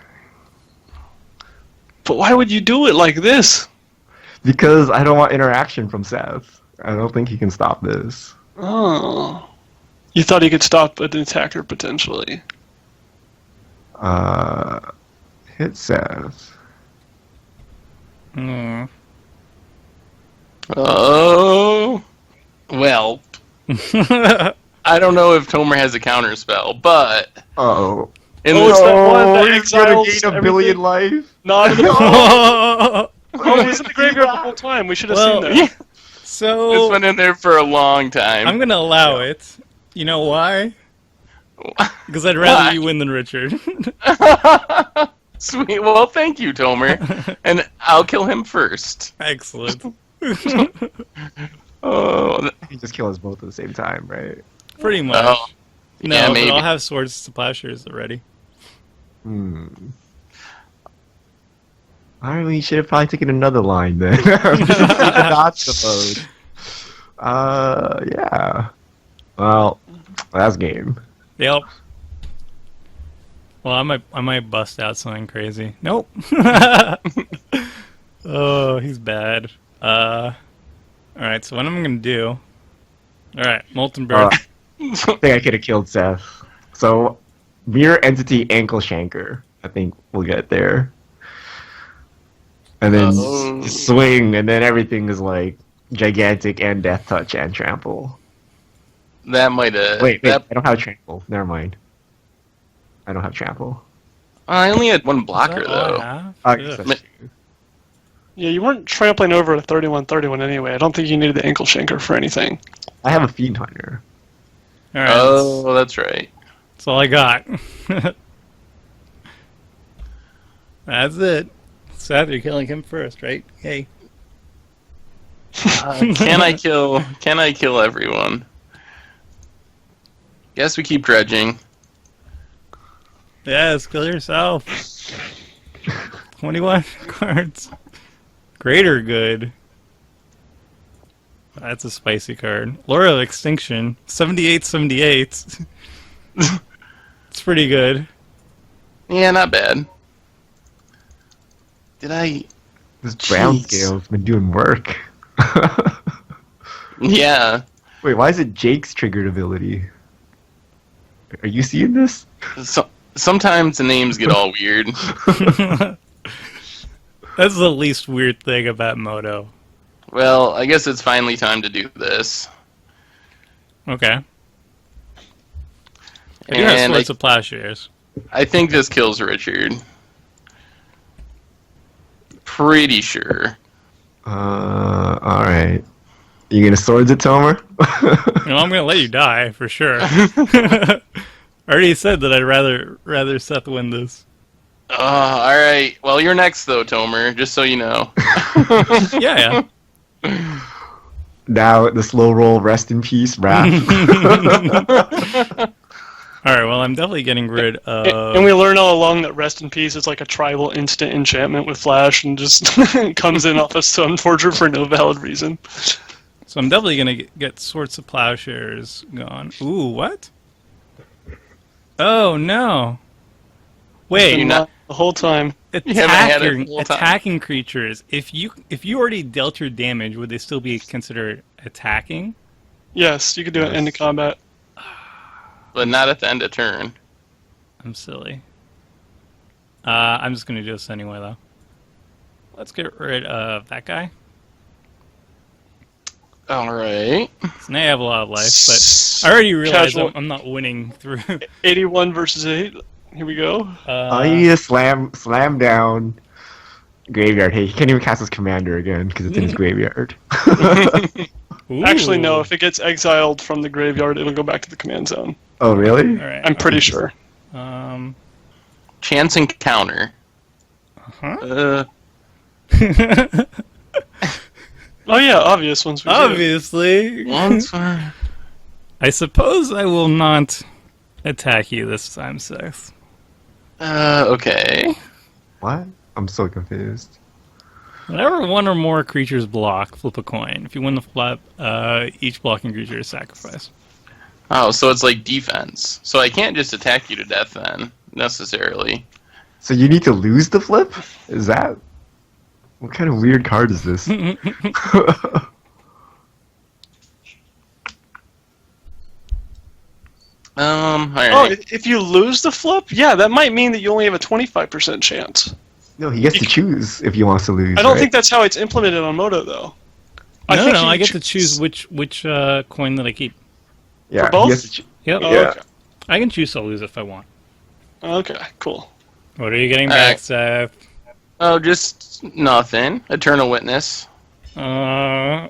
But why would you do it like this? Because I don't want interaction from Seth. I don't think he can stop this. Oh. You thought he could stop an attacker potentially. Hit Seth. Hmm. Oh. Well. I don't know if Tomer has a counter spell, but Uh-oh. in Oh, the- it's that one that he's gonna exiles gain a billion life? Not even Oh, Oh, he's in the graveyard the whole time. We should have Well, seen that. this so went in there for a long time. I'm gonna allow it. You know why? Because I'd rather Why? you win than Richard. Sweet. Well, thank you, Tomer. And I'll kill him first. Excellent. Oh, You just kill us both at the same time, right? Pretty much. Oh, No, yeah, but maybe. I'll have swords to plowshares already. I really should have probably taken another line then. Not supposed. Yeah. Well, that's game. Yep. Well, I might bust out something crazy. Nope. Oh, he's bad. Alright, so what I'm gonna do... Alright, Molten Breath. I think I could have killed Seth. So, Mirror Entity Ankle Shanker. I think we'll get there. And then swing, and then everything is like gigantic and death touch and trample. That might have. Wait, I don't have trample. Never mind. I don't have trample. I only had one Is blocker that all I though. have? I Ugh. guess that's true. Yeah, you weren't trampling over a 31-31 anyway. I don't think you needed the ankle shanker for anything. I have a Fiend Hunter. Alright, Oh, that's right. that's all I got. That's it. Seth, you're killing him first, right? Hey. Can I kill? Can I kill everyone? Guess we keep dredging. Yes, kill yourself. 21 cards. Greater good. That's a spicy card. Laura of Extinction. 78. It's pretty good. Yeah, not bad. Did I? This brown Jeez. scale's been doing work. Yeah. Wait, why is it Jake's triggered ability? Are you seeing this? So, sometimes the names get all weird. That's the least weird thing about Moto. Well, I guess it's finally time to do this. Okay. I do have And Swords of Plowshares. I think this kills Richard. Pretty sure. Alright. You gonna swords it, Tomer? You know, I'm gonna let you die for sure. I already said that I'd rather Seth win this. Alright. Well, you're next, though, Tomer, just so you know. Yeah. Now, the slow roll, rest in peace, Wrath. Alright, well, I'm definitely getting rid of... And we learn all along that Rest in Peace is like a tribal instant enchantment with Flash and just comes in off of Stoneforger for no valid reason. So I'm definitely gonna get Swords of Plowshares gone. Ooh, what? Oh, no. Wait. You're not- The whole time. You haven't had it the whole time. Attacking creatures. If you already dealt your damage, would they still be considered attacking? Yes, you could do it end of combat. But not at the end of turn. I'm silly. I'm just gonna do this anyway, though. Let's get rid of that guy. Alright. So now I have a lot of life, but I already realized Casual. I'm not winning through. 81 versus 8. Here we go. You need to slam down Graveyard. Hey, he can't even cast his commander again because it's in his graveyard. Actually, no. Ooh. If it gets exiled from the graveyard, it'll go back to the command zone. Oh, really? All right. I'm pretty sure. Chance encounter. Huh? Oh yeah, obvious ones. We do. Obviously. Once I suppose I will not attack you this time, Seth. okay. What? I'm so confused. Whenever one or more creatures block, flip a coin. If you win the flip, each blocking creature is sacrificed. Oh, so it's like defense. So I can't just attack you to death then, necessarily. So you need to lose the flip? Is that... What kind of weird card is this? Oh, Alright. if you lose the flip, yeah, that might mean that you only have a 25% chance. No, he gets to choose if he wants to lose. I don't right? think that's how it's implemented on Moto, though. I get to choose which coin that I keep. Yeah, for both? he gets to Yep. Oh, Yeah. okay. I can choose to lose if I want. Okay, cool. What are you getting Alright. back, Seth? Oh, just nothing. Eternal Witness. Uh-huh.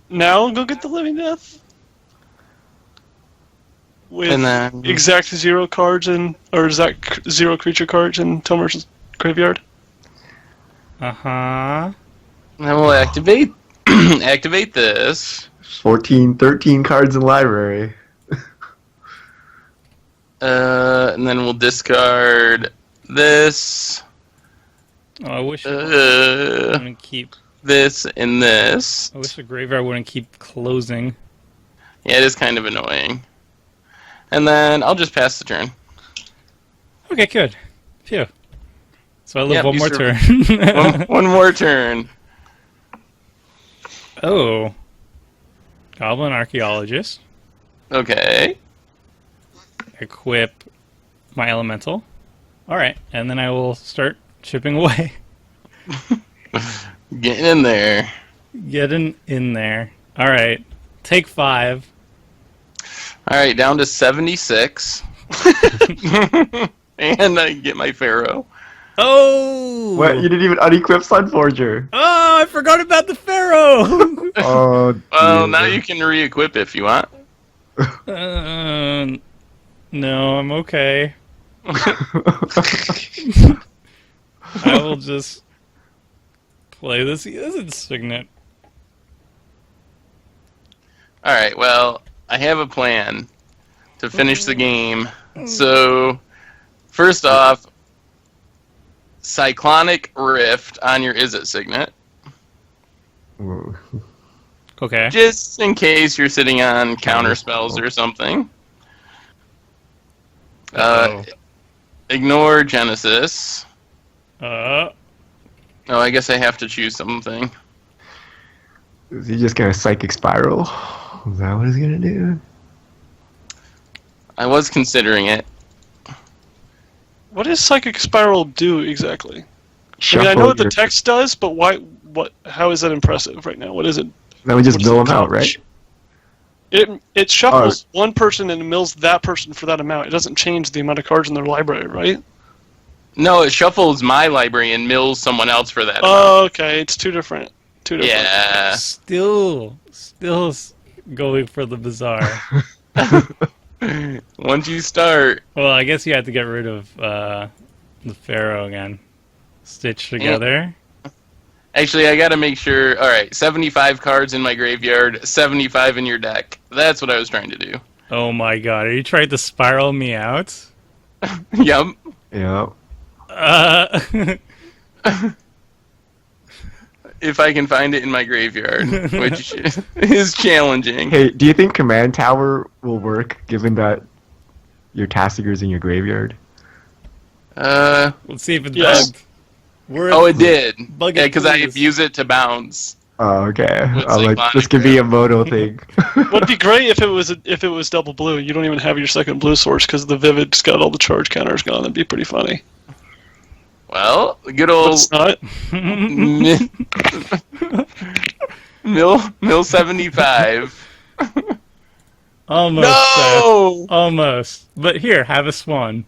Now go get the Living Death. With And then- exact 0 cards in, or exact 0 creature cards in Tomer's graveyard. Uh-huh. And then we'll activate activate this. 14, 13 cards in library. And then we'll discard this, Oh, I wish I uh, wouldn't keep. this, and this. I wish the graveyard wouldn't keep closing. Yeah, it is kind of annoying. And then I'll just pass the turn. Okay, good. Phew. So I live Yep, one you more sur- turn. one more turn. Oh. Goblin Archaeologist. Okay. Equip my elemental. Alright, and then I will start chipping away. Getting in there. Getting in there. Alright. Take 5. Alright, down to 76. And I get my Pharaoh. Oh! What? You didn't even unequip Sunforger. Oh, I forgot about the Pharaoh! Oh, Well, dear. now you can re-equip if you want. No, I'm okay. I will just play this Signet. Alright, well, I have a plan to finish the game. So, first off, Cyclonic Rift on your Izzet Signet. Ooh. Okay. Just in case you're sitting on counter spells or something. Ignore Genesis. Uh, Oh, I guess I have to choose something. Is he just gonna Psychic Spiral? Is that what he's gonna do? I was considering it. What does Psychic Spiral do exactly? I mean, I Shuffle know what the your- text does, but why? What? How is that impressive right now? What is it? Then we just What's mill the him out, accomplish? right? It shuffles one person and mills that person for that amount. It doesn't change the amount of cards in their library, right? No, it shuffles my library and mills someone else for that. Oh, okay. It's two different. Two different. Yeah. still going for the bizarre. Once you start, Well, I guess you have to get rid of the Pharaoh again. Stitch together. actually, I gotta make sure. Alright, 75 cards in my graveyard, 75 in your deck. That's what I was trying to do. Oh my god, are you trying to spiral me out? Yep. Yeah. If I can find it in my graveyard, which is challenging. Hey, do you think Command Tower will work given that your Tassigur's in your graveyard? Let's see if it's Yes. bugged. Word- Oh, it did. Bug it, Yeah, because I please. abuse it to bounce. Oh, okay. With I'm like, Cyclonic this could be a Moto thing. Would be great if it was double blue. You don't even have your second blue source because the Vivid's got all the charge counters gone. That'd be pretty funny. Well, the good But old it's not. Mill 75. Almost. No! Seth. Almost. But here, have a swan.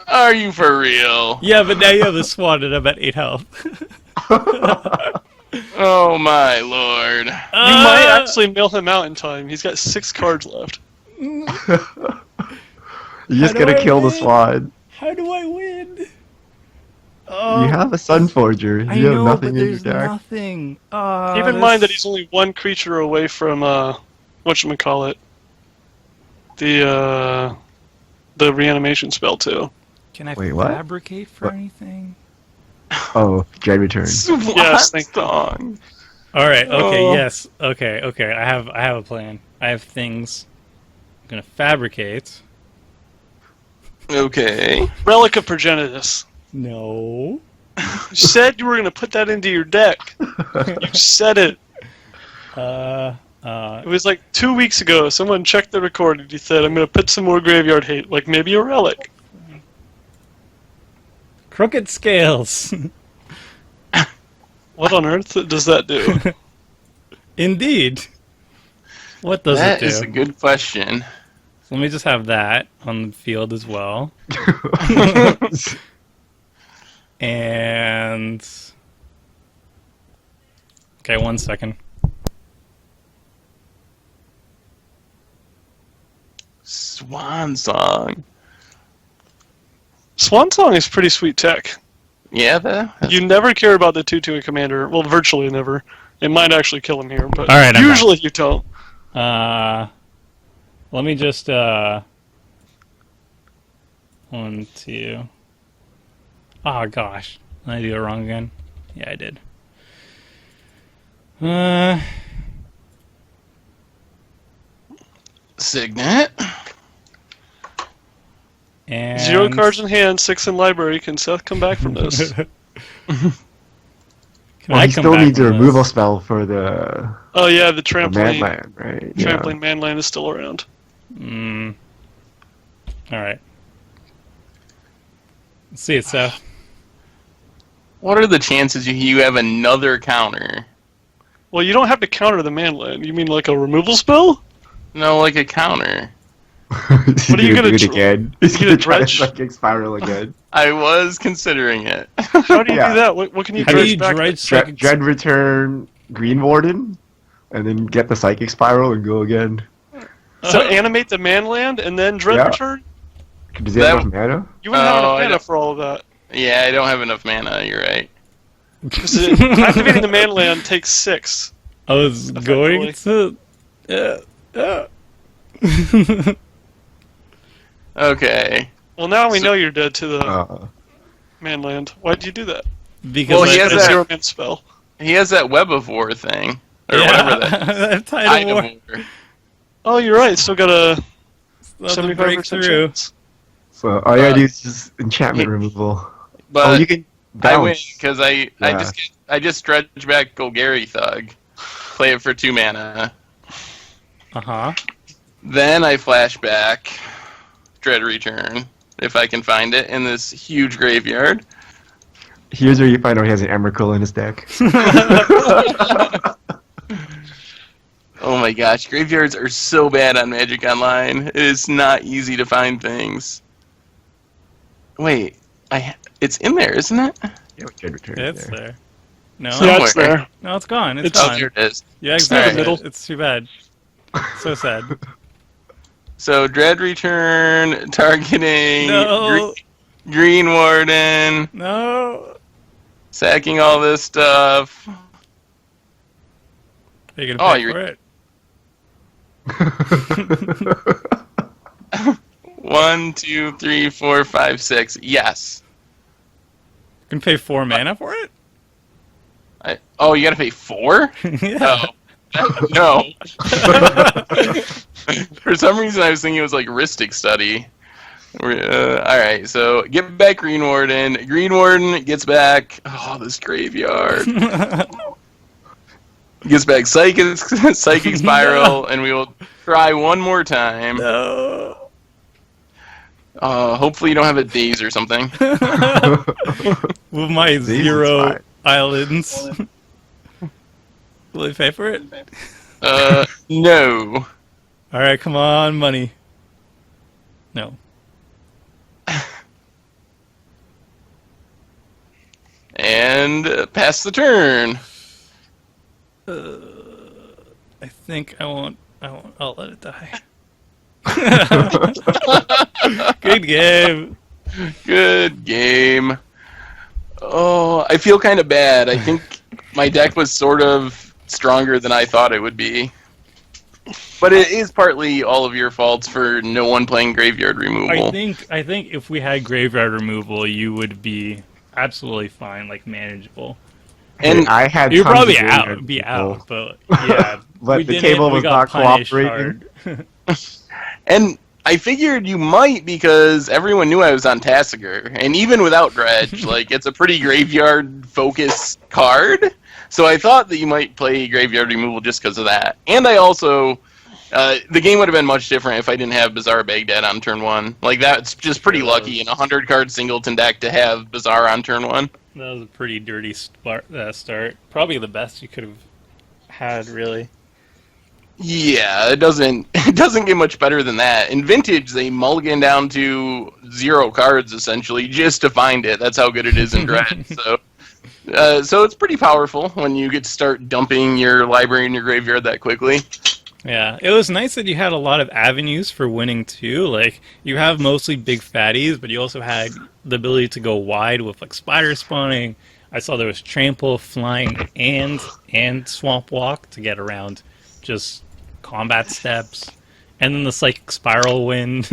Are you for real? Yeah, but now you have a swan and I'm at 8 health. Oh my lord. You might actually mill him out in time. He's got 6 cards left. You're just How do gonna I kill the win? Swan. How do I win? Oh, You have a Sunforger. I You have know, nothing but in your there's deck. nothing. Keep in mind that he's only one creature away from whatchamacallit. The reanimation spell too. Can I Wait, what? fabricate for What? anything? Oh, Dread Return. Swan Yes, thank you. song. All right. Okay. Oh. Yes. Okay. Okay. I have a plan. I have things. I'm gonna fabricate. Okay. Relic of Progenitus. No. You said you were going to put that into your deck. You said it. It was like 2 weeks ago. Someone checked the record and he said, I'm going to put some more graveyard hate, like maybe a relic. Crooked scales. What on earth does that do? Indeed. What does That it do? is a good question. So let me just have that on the field as well. And okay, 1 second. Swan song. Swan Song is pretty sweet tech. Yeah, You never care about the 2/2 in Commander. Well, virtually never. It might actually kill him here, but All right, I'm usually you don't. Let me just 1, 2. Oh gosh, did I do it wrong again? Yeah, I did. Signet. And 0 cards in hand, 6 in library. Can Seth come back from this? Can Well, I he come still back needs a from this? removal spell for the Oh yeah, the trampoline. Manland, right? Trampoline manland is still around. All right. Let's see it, Seth. What are the chances you have another counter? Well, you don't have to counter the manland. You mean like a removal spell? No, like a counter. What are you gonna do it dr- again? He's you gonna gonna try to dredge? psychic spiral again. I was considering it. How do you Yeah. do that? What can you How do dredge you back? dredge psychic? Dread return Green Warden, and then get the psychic spiral and go again. So animate the manland and then dread Yeah. return? Does he have That- enough mana? You wouldn't have Oh, enough I mana don't- for all of that. Yeah, I don't have enough mana. You're right. Because activating the manland takes 6. I was going to. Okay. Well, now we So- know you're dead to the Uh, manland. Why'd you do that? Because Well, he I- has A that- 0-man spell. He has that Web of War thing. Or yeah, whatever that is. Tide Tide of of War. War. Oh, you're right. Still got a Love to 75% break through. chance. so all you gotta do is just enchantment removal. But Oh, you can I win bounce. because I Yeah. just dredge back Golgari Thug, play it for 2 mana. Then I flash back Dread Return if I can find it in this huge graveyard. Here's where you find out he has an Emrakul in his deck. Oh my gosh, graveyards are so bad on Magic Online. It is not easy to find things. Wait, it's in there, isn't it? Yeah, Dread return. It's there. No, Yeah, it's Somewhere. there. no, it's gone. It's It's- Oh, gone. here it is. Yeah, in exactly. the middle. It's too bad. So sad. So Dread Return, targeting No. Green Warden, No. sacking all this stuff. Are you Oh, gonna pay you're- for it? 1, 2, 3, 4, 5, 6. Yes. You can pay 4 mana for it? Oh, you gotta pay 4? Yeah. No. For some reason, I was thinking it was like Ristic Study. Alright, so get back Green Warden. Green Warden gets back. Oh, this graveyard. Gets back Psychic Spiral, and we will try one more time. No. Hopefully, you don't have a Daze or something. With my is 0 fine. islands. Will they pay for it? No. Alright, come on, money. No. And pass the turn. I think I won't. I'll let it die. Good game. Good game. Oh, I feel kind of bad. I think my deck was sort of stronger than I thought it would be. But it is partly all of your faults for no one playing graveyard removal. I think if we had graveyard removal, you would be absolutely fine, like manageable. And I had You'd tons probably of graveyard be people. out, but yeah. But we the didn't, table we was got not punished cooperating. hard. And I figured you might because everyone knew I was on Tasigur. And even without Dredge, like, it's a pretty graveyard-focused card. So I thought that you might play graveyard removal just because of that. And I also... the game would have been much different if I didn't have Bazaar Baghdad on turn 1. Like, that's just pretty lucky in a 100-card singleton deck to have Bazaar on turn 1. That was a pretty dirty start. Probably the best you could have had, really. Yeah, it doesn't get much better than that. In Vintage, they mulligan down to 0 cards, essentially, just to find it. That's how good it is in Dread. So it's pretty powerful when you get to start dumping your library in your graveyard that quickly. Yeah, it was nice that you had a lot of avenues for winning, too. Like, you have mostly big fatties, but you also had the ability to go wide with, like, spider spawning. I saw there was Trample, Flying, and Swamp Walk to get around just combat steps. And then the Psychic Spiral win.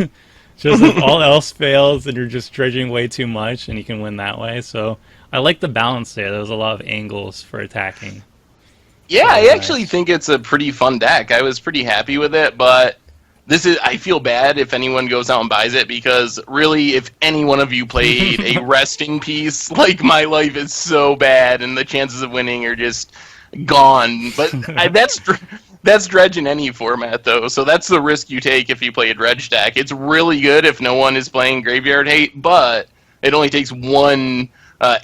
Just if all else fails, and you're just dredging way too much, and you can win that way. So I like the balance there. There was a lot of angles for attacking. Yeah, I actually think it's a pretty fun deck. I was pretty happy with it, but I feel bad if anyone goes out and buys it, because really, if any one of you played a resting piece, like, my life is so bad, and the chances of winning are just gone. But that's dredge in any format, though, so that's the risk you take if you play a dredge deck. It's really good if no one is playing Graveyard Hate, but it only takes one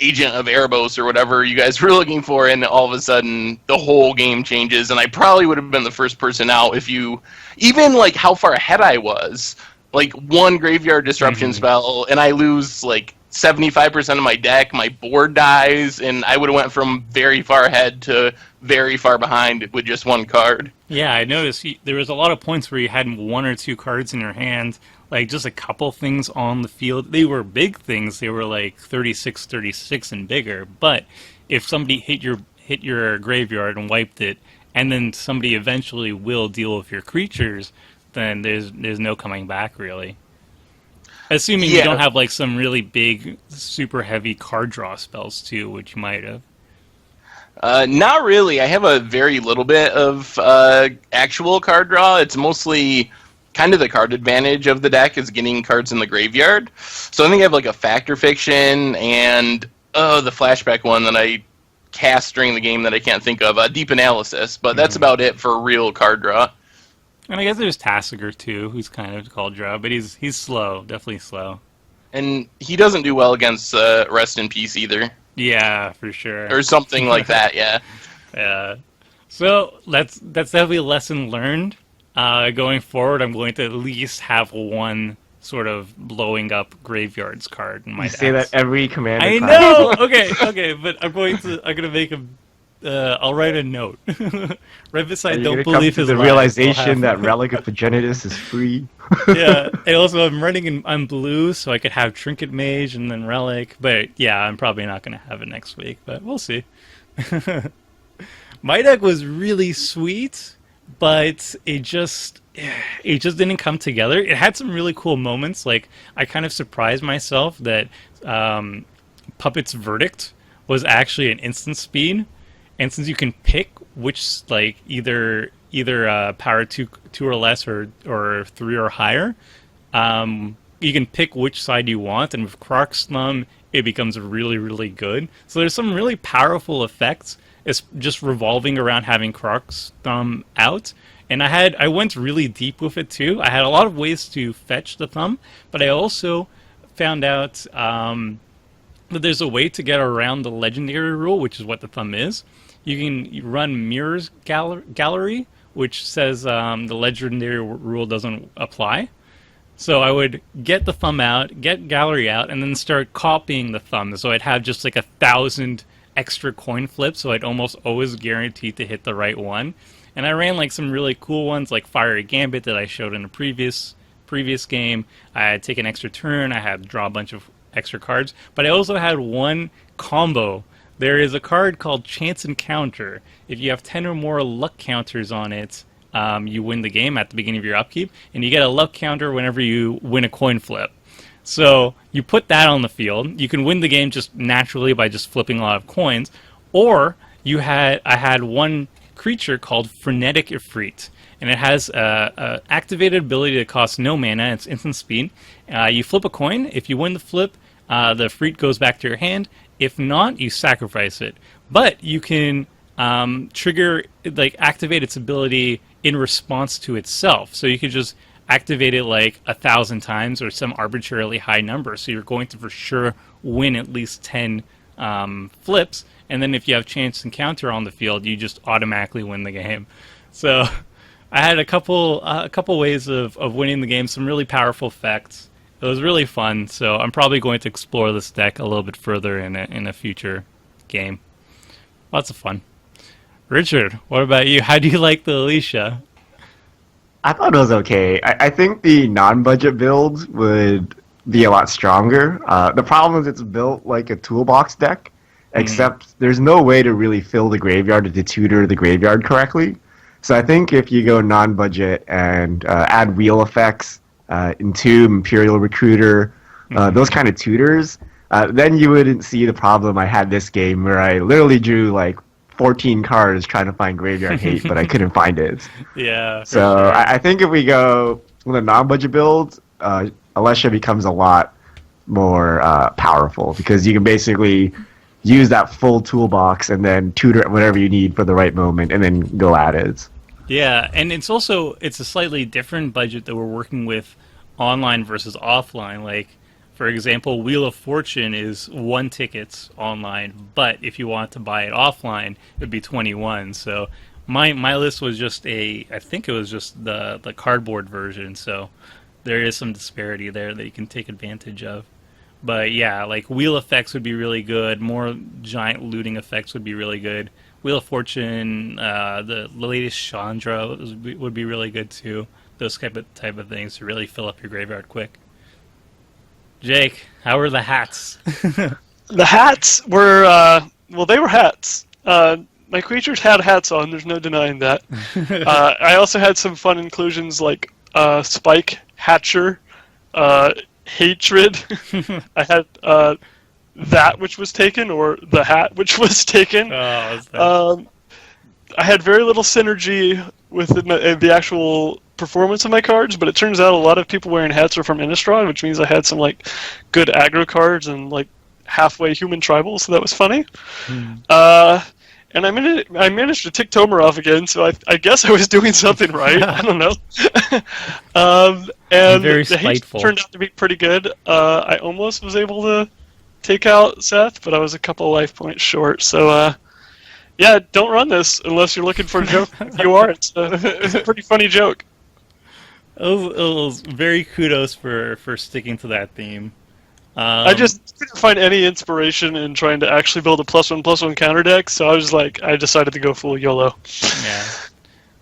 Agent of Erebos or whatever you guys were looking for, and all of a sudden the whole game changes. And I probably would have been the first person out if you, even like how far ahead I was, like one Graveyard Disruption spell, and I lose like 75% of my deck, my board dies, and I would have went from very far ahead to very far behind with just one card. Yeah, I noticed there was a lot of points where you had one or two cards in your hand, like just a couple things on the field. They were big things. They were like 36 and bigger. But if somebody hit your graveyard and wiped it, and then somebody eventually will deal with your creatures, then there's no coming back, really. Assuming you don't have like some really big, super heavy card draw spells too, which you might have. Not really. I have a very little bit of actual card draw. It's mostly kind of the card advantage of the deck is getting cards in the graveyard. So I think I have like a Factor Fiction and the flashback one that I cast during the game that I can't think of, Deep Analysis. But that's about it for real card draw. And I guess there's Tasigur too, who's kind of called draw, but he's slow, definitely slow. And he doesn't do well against Rest in Peace either. Yeah, for sure. Or something like that, yeah. Yeah. So that's definitely a lesson learned. Going forward, I'm going to at least have one sort of blowing up graveyards card in my deck. You say that every commander. I know. Okay, but I'm gonna make a. I'll write a note right beside. Don't believe his the lies. realization that Relic of Progenitus is free. Yeah, and also I'm blue, so I could have Trinket Mage and then Relic. But yeah, I'm probably not gonna have it next week, but we'll see. My deck was really sweet, but it just didn't come together. It had some really cool moments. Like, I kind of surprised myself that Puppet's Verdict was actually an instant speed. And since you can pick which, like, either power two or less or 3 or higher, you can pick which side you want. And with Croc's Thumb, it becomes really, really good. So there's some really powerful effects. It's just revolving around having Croc's Thumb out. And I went really deep with it too. I had a lot of ways to fetch the Thumb, but I also found out that there's a way to get around the legendary rule, which is what the Thumb is. You can run Mirror's Gallery, which says the legendary rule doesn't apply. So I would get the Thumb out, get Gallery out, and then start copying the Thumb. So I'd have just like 1,000 extra coin flips, so I'd almost always guarantee to hit the right one. And I ran like some really cool ones, like Fiery Gambit that I showed in a previous game. I had take an extra turn, I had draw a bunch of extra cards, but I also had one combo. There is a card called Chance Encounter. If you have 10 or more luck counters on it, you win the game at the beginning of your upkeep, and you get a luck counter whenever you win a coin flip. So you put that on the field. You can win the game just naturally by just flipping a lot of coins, or I had one creature called Frenetic Ifrit, and it has a activated ability that costs no mana. It's instant speed. You flip a coin. If you win the flip, the Ifrit goes back to your hand. If not, you sacrifice it. But you can activate its ability in response to itself. So you could just activate it like 1,000 times or some arbitrarily high number. So you're going to for sure win at least 10 flips. And then if you have Chance Encounter on the field, you just automatically win the game. So I had a couple ways of winning the game, some really powerful effects. It was really fun, so I'm probably going to explore this deck a little bit further in a future game. Lots of fun. Richard, what about you? How do you like the Alesha? I thought it was okay. I think the non-budget build would be a lot stronger. The problem is it's built like a toolbox deck, except there's no way to really fill the graveyard or to tutor the graveyard correctly. So I think if you go non-budget and add wheel effects, Entomb, Imperial Recruiter, those kind of tutors, then you wouldn't see the problem I had this game where I literally drew like 14 cards trying to find graveyard hate, but I couldn't find it. Yeah. So sure. I think if we go with a non-budget build, Alesha becomes a lot more powerful because you can basically use that full toolbox and then tutor whatever you need for the right moment and then go at it. Yeah, and it's a slightly different budget that we're working with online versus offline. Like, for example, Wheel of Fortune is 1 ticket online, but if you want to buy it offline, it would be 21. So my list was just I think it was just the cardboard version. So there is some disparity there that you can take advantage of. But yeah, like wheel effects would be really good. More giant looting effects would be really good. Wheel of Fortune, the latest Chandra would be really good too. Those type of things to really fill up your graveyard quick. Jake, how were the hats? The hats were, well, they were hats. My creatures had hats on, there's no denying that. I also had some fun inclusions like Spike, Hatcher, Hatred. I had that which was taken, or the hat which was taken. I had very little synergy with the actual performance of my cards, but it turns out a lot of people wearing hats are from Innistrad, which means I had some like good aggro cards and like halfway human tribal, so that was funny. And I managed to tick Tomer off again, so I guess I was doing something right. I don't know. And very the hate spiteful. turned out to be pretty good. I almost was able to take out Seth, but I was a couple of life points short. So, yeah, don't run this unless you're looking for a joke. If you are, it's a pretty funny joke. It was very kudos for sticking to that theme. I just couldn't find any inspiration in trying to actually build a +1/+1 counter deck, so I decided to go full YOLO. Yeah,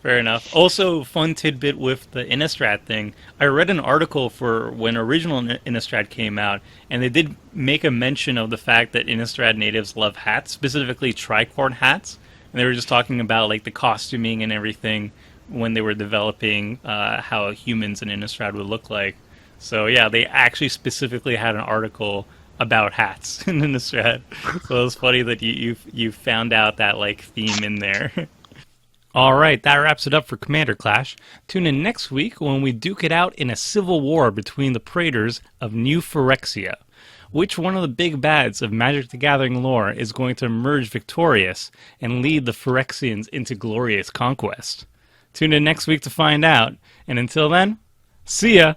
fair enough. Also, fun tidbit with the Innistrad thing. I read an article for when original Innistrad came out, and they did make a mention of the fact that Innistrad natives love hats, specifically tricorn hats. And they were just talking about like the costuming and everything when they were developing how humans in Innistrad would look like. So yeah, they actually specifically had an article about hats in Innistrad. So it was funny that you found out that like theme in there. All right, that wraps it up for Commander Clash. Tune in next week when we duke it out in a civil war between the Praetors of New Phyrexia. Which one of the big bads of Magic the Gathering lore is going to emerge victorious and lead the Phyrexians into glorious conquest? Tune in next week to find out. And until then, see ya!